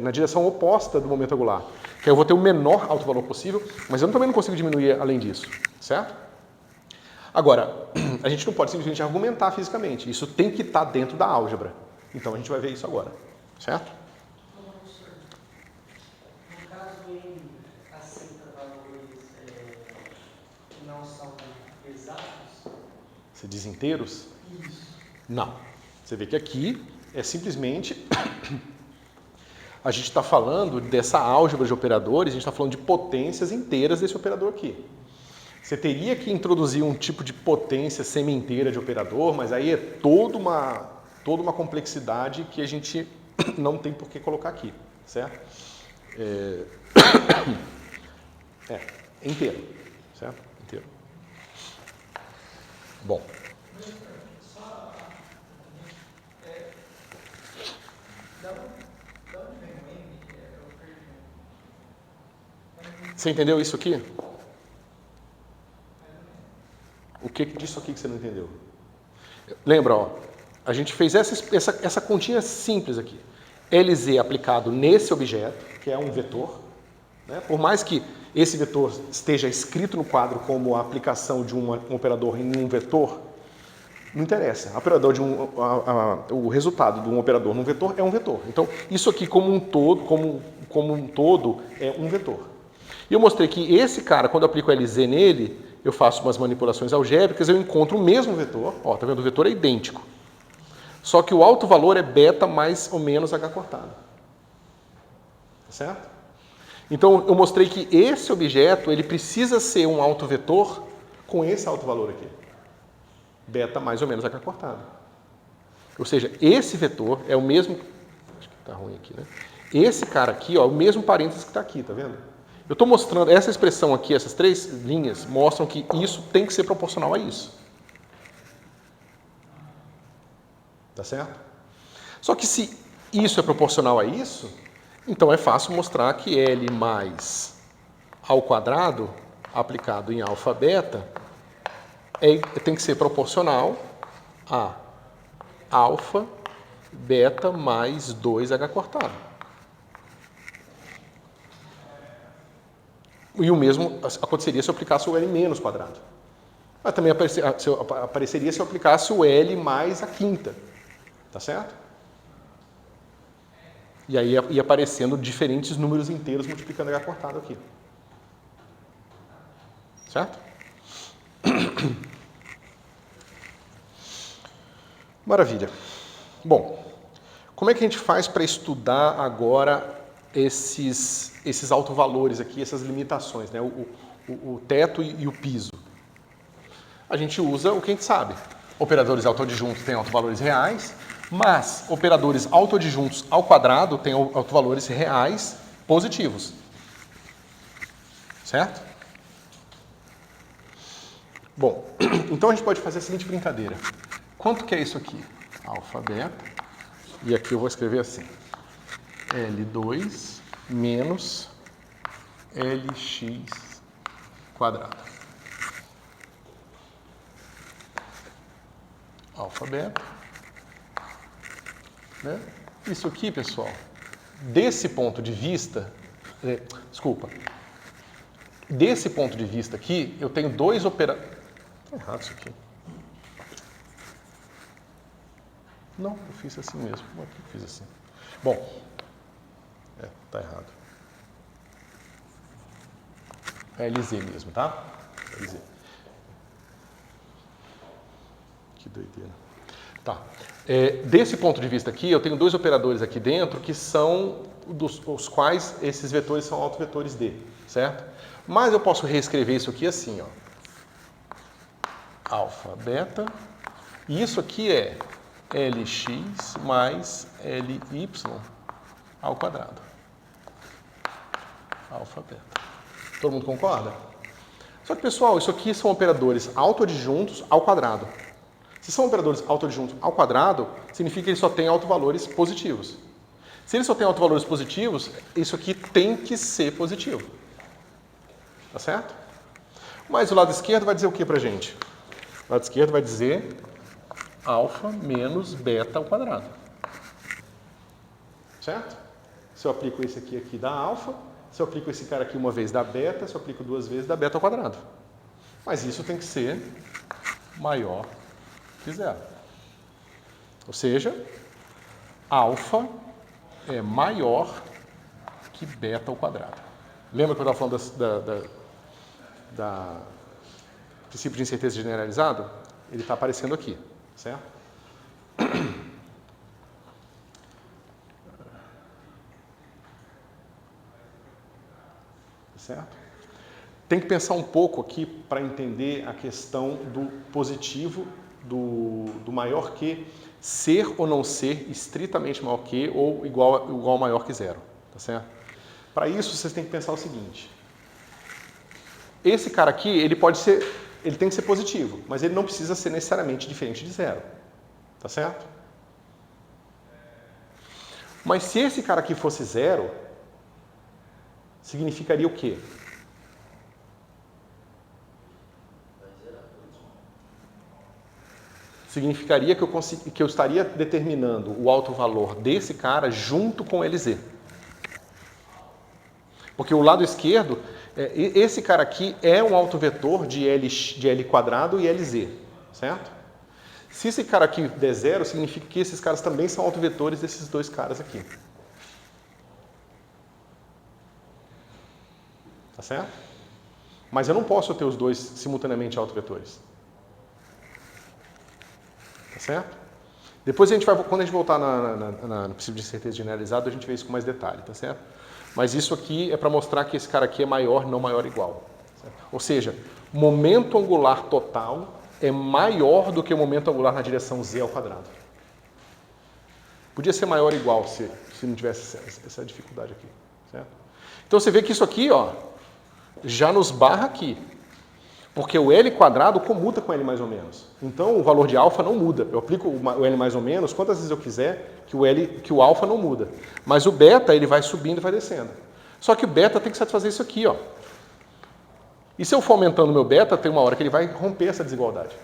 na direção oposta do momento angular. Que eu vou ter o menor alto valor possível, mas eu também não consigo diminuir além disso, certo? Agora, a gente não pode simplesmente argumentar fisicamente. Isso tem que estar dentro da álgebra. Então a gente vai ver isso agora, certo? No caso, ele aceita valores que não são exatos? Você diz inteiros? Isso. Não. Você vê que aqui é simplesmente... A gente está falando dessa álgebra de operadores, a gente está falando de potências inteiras desse operador aqui. Você teria que introduzir um tipo de potência semi-inteira de operador, mas aí é toda uma complexidade que a gente não tem por que colocar aqui, certo? Inteiro, certo? Inteiro. Bom. Você entendeu isso aqui? O que disso aqui que você não entendeu? Lembra, ó, a gente fez essa continha simples aqui. LZ aplicado nesse objeto, que é um vetor, né? Por mais que esse vetor esteja escrito no quadro como a aplicação de um operador em um vetor, não interessa. O resultado de um operador num vetor é um vetor. Então, isso aqui como um todo é um vetor. E eu mostrei que esse cara, quando eu aplico LZ nele, eu faço umas manipulações algébricas, eu encontro o mesmo vetor. Ó, tá vendo? O vetor é idêntico. Só que o alto valor é beta mais ou menos H cortado. Tá certo? Então, eu mostrei que esse objeto, ele precisa ser um alto vetor com esse alto valor aqui. Beta mais ou menos H cortado. Ou seja, esse vetor é o mesmo... Acho que tá ruim aqui, né? Esse cara aqui, ó, é o mesmo parênteses que está aqui, tá vendo? Eu estou mostrando, essa expressão aqui, essas três linhas, mostram que isso tem que ser proporcional a isso. Tá certo? Só que se isso é proporcional a isso, então é fácil mostrar que L mais ao quadrado, aplicado em alfa beta, tem que ser proporcional a alfa beta mais 2H cortado. E o mesmo aconteceria se eu aplicasse o L menos quadrado. Mas também apareceria se eu aplicasse o L mais a quinta. Tá certo? E aí ia aparecendo diferentes números inteiros multiplicando H cortado aqui. Certo? Maravilha. Bom, como é que a gente faz para estudar agora esses autovalores aqui, essas limitações, né? O teto e o piso? A gente usa o que a gente sabe. Operadores autoadjuntos têm autovalores reais, mas operadores autoadjuntos ao quadrado têm autovalores reais positivos. Certo? Bom, então a gente pode fazer a seguinte brincadeira. Quanto que é isso aqui? Alfa beta. E aqui eu vou escrever assim. L2 menos Lx quadrado. Alfa beta. Né? Isso aqui, pessoal, desse ponto de vista, desse ponto de vista aqui, eu tenho dois operadores. Está errado isso aqui. Não, eu fiz assim mesmo. Como é que eu fiz assim? Bom, está errado. É LZ mesmo, tá? LZ. Que doideira. Tá. Desse ponto de vista aqui, eu tenho dois operadores aqui dentro que são os quais esses vetores são autovetores D, certo? Mas eu posso reescrever isso aqui assim, ó. Alfa, beta, e isso aqui é Lx mais Ly ao quadrado. Alfa, beta. Todo mundo concorda? Só que, pessoal, isso aqui são operadores autoadjuntos ao quadrado. Se são operadores autoadjuntos ao quadrado, significa que eles só têm autovalores positivos. Se eles só têm autovalores positivos, isso aqui tem que ser positivo. Tá certo? Mas o lado esquerdo vai dizer o que pra gente? O lado esquerdo vai dizer alfa menos beta ao quadrado. Certo? Se eu aplico esse aqui dá alfa. Se eu aplico esse cara aqui uma vez dá beta. Se eu aplico duas vezes dá beta ao quadrado. Mas isso tem que ser maior que zero. Ou seja, alfa é maior que beta ao quadrado. Lembra que eu estava falando da princípio de incerteza generalizado? Ele está aparecendo aqui, certo? Certo? Tem que pensar um pouco aqui para entender a questão do positivo, do maior que, ser ou não ser estritamente maior que ou igual ou maior que zero. Tá certo? Para isso, vocês têm que pensar o seguinte. Esse cara aqui, ele tem que ser positivo, mas ele não precisa ser necessariamente diferente de zero. Tá certo? Mas se esse cara aqui fosse zero, significaria o quê? Significaria que eu estaria determinando o autovalor desse cara junto com LZ. Porque o lado esquerdo, esse cara aqui é um autovetor de L quadrado e LZ, certo? Se esse cara aqui der zero, significa que esses caras também são autovetores desses dois caras aqui. Tá certo? Mas eu não posso ter os dois simultaneamente autovetores. Tá certo? Depois quando a gente voltar no princípio de incerteza generalizado, a gente vê isso com mais detalhe, tá certo? Mas isso aqui é para mostrar que esse cara aqui é maior, não maior igual. Certo? Ou seja, momento angular total é maior do que o momento angular na direção z ao quadrado. Podia ser maior ou igual se não tivesse essa dificuldade aqui. Certo? Então você vê que isso aqui, ó, já nos barra aqui. Porque o L quadrado comuta com L mais ou menos. Então o valor de alfa não muda. Eu aplico o L mais ou menos quantas vezes eu quiser que o alfa não muda. Mas o beta ele vai subindo e vai descendo. Só que o beta tem que satisfazer isso aqui, ó. E se eu for aumentando o meu beta, tem uma hora que ele vai romper essa desigualdade.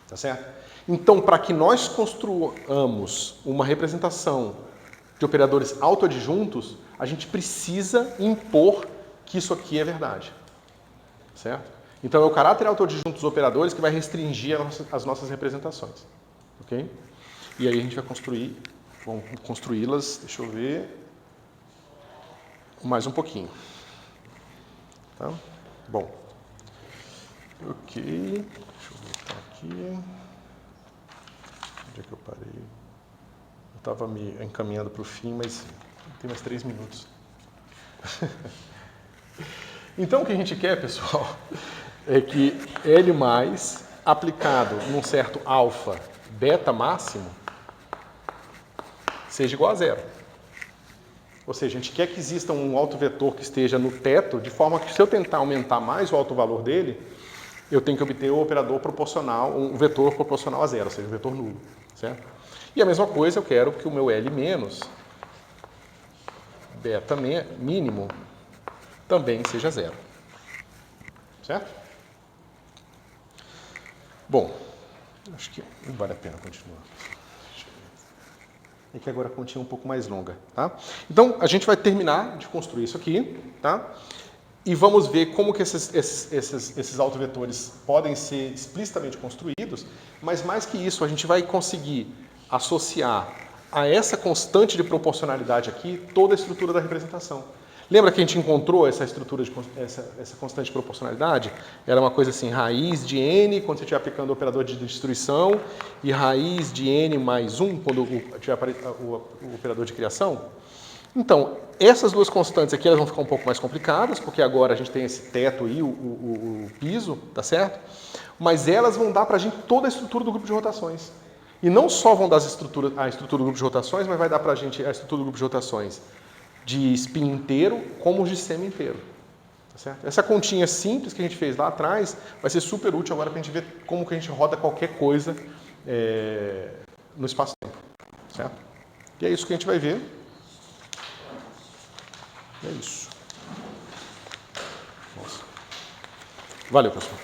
Tá certo? Então, para que nós construamos uma representação de operadores autoadjuntos, a gente precisa impor que isso aqui é verdade. Certo? Então, é o caráter autoadjunto dos operadores que vai restringir as nossas representações. Ok? E aí a gente vai vamos construí-las, deixa eu ver, mais um pouquinho. Tá? Bom. Ok. Deixa eu voltar aqui. Onde é que eu parei? Eu estava me encaminhando para o fim, mas tem mais 3 minutos. Então, o que a gente quer, pessoal, é que L mais aplicado num certo alfa beta máximo seja igual a zero. Ou seja, a gente quer que exista um autovetor que esteja no teto, de forma que se eu tentar aumentar mais o autovalor dele, eu tenho que obter o operador proporcional, um vetor proporcional a zero, ou seja, um vetor nulo. Certo? E a mesma coisa eu quero que o meu L menos beta mínimo também seja zero. Certo? Bom, acho que não vale a pena continuar. É que agora a continha é um pouco mais longa, tá? Então, a gente vai terminar de construir isso aqui, tá? E vamos ver como que esses autovetores podem ser explicitamente construídos, mas mais que isso, a gente vai conseguir associar a essa constante de proporcionalidade aqui toda a estrutura da representação. Lembra que a gente encontrou essa estrutura, essa constante de proporcionalidade? Era uma coisa assim, raiz de n quando você estiver aplicando o operador de distribuição e raiz de n mais 1 quando tiver o operador de criação? Então, essas duas constantes aqui elas vão ficar um pouco mais complicadas, porque agora a gente tem esse teto aí, o piso, tá certo? Mas elas vão dar para a gente toda a estrutura do grupo de rotações. E não só vão dar a estrutura do grupo de rotações, mas vai dar para a gente a estrutura do grupo de rotações de spin inteiro, como os de semi inteiro. Tá certo? Essa continha simples que a gente fez lá atrás vai ser super útil agora para a gente ver como que a gente roda qualquer coisa no espaço-tempo. Certo? E é isso que a gente vai ver. É isso. Nossa. Valeu, pessoal.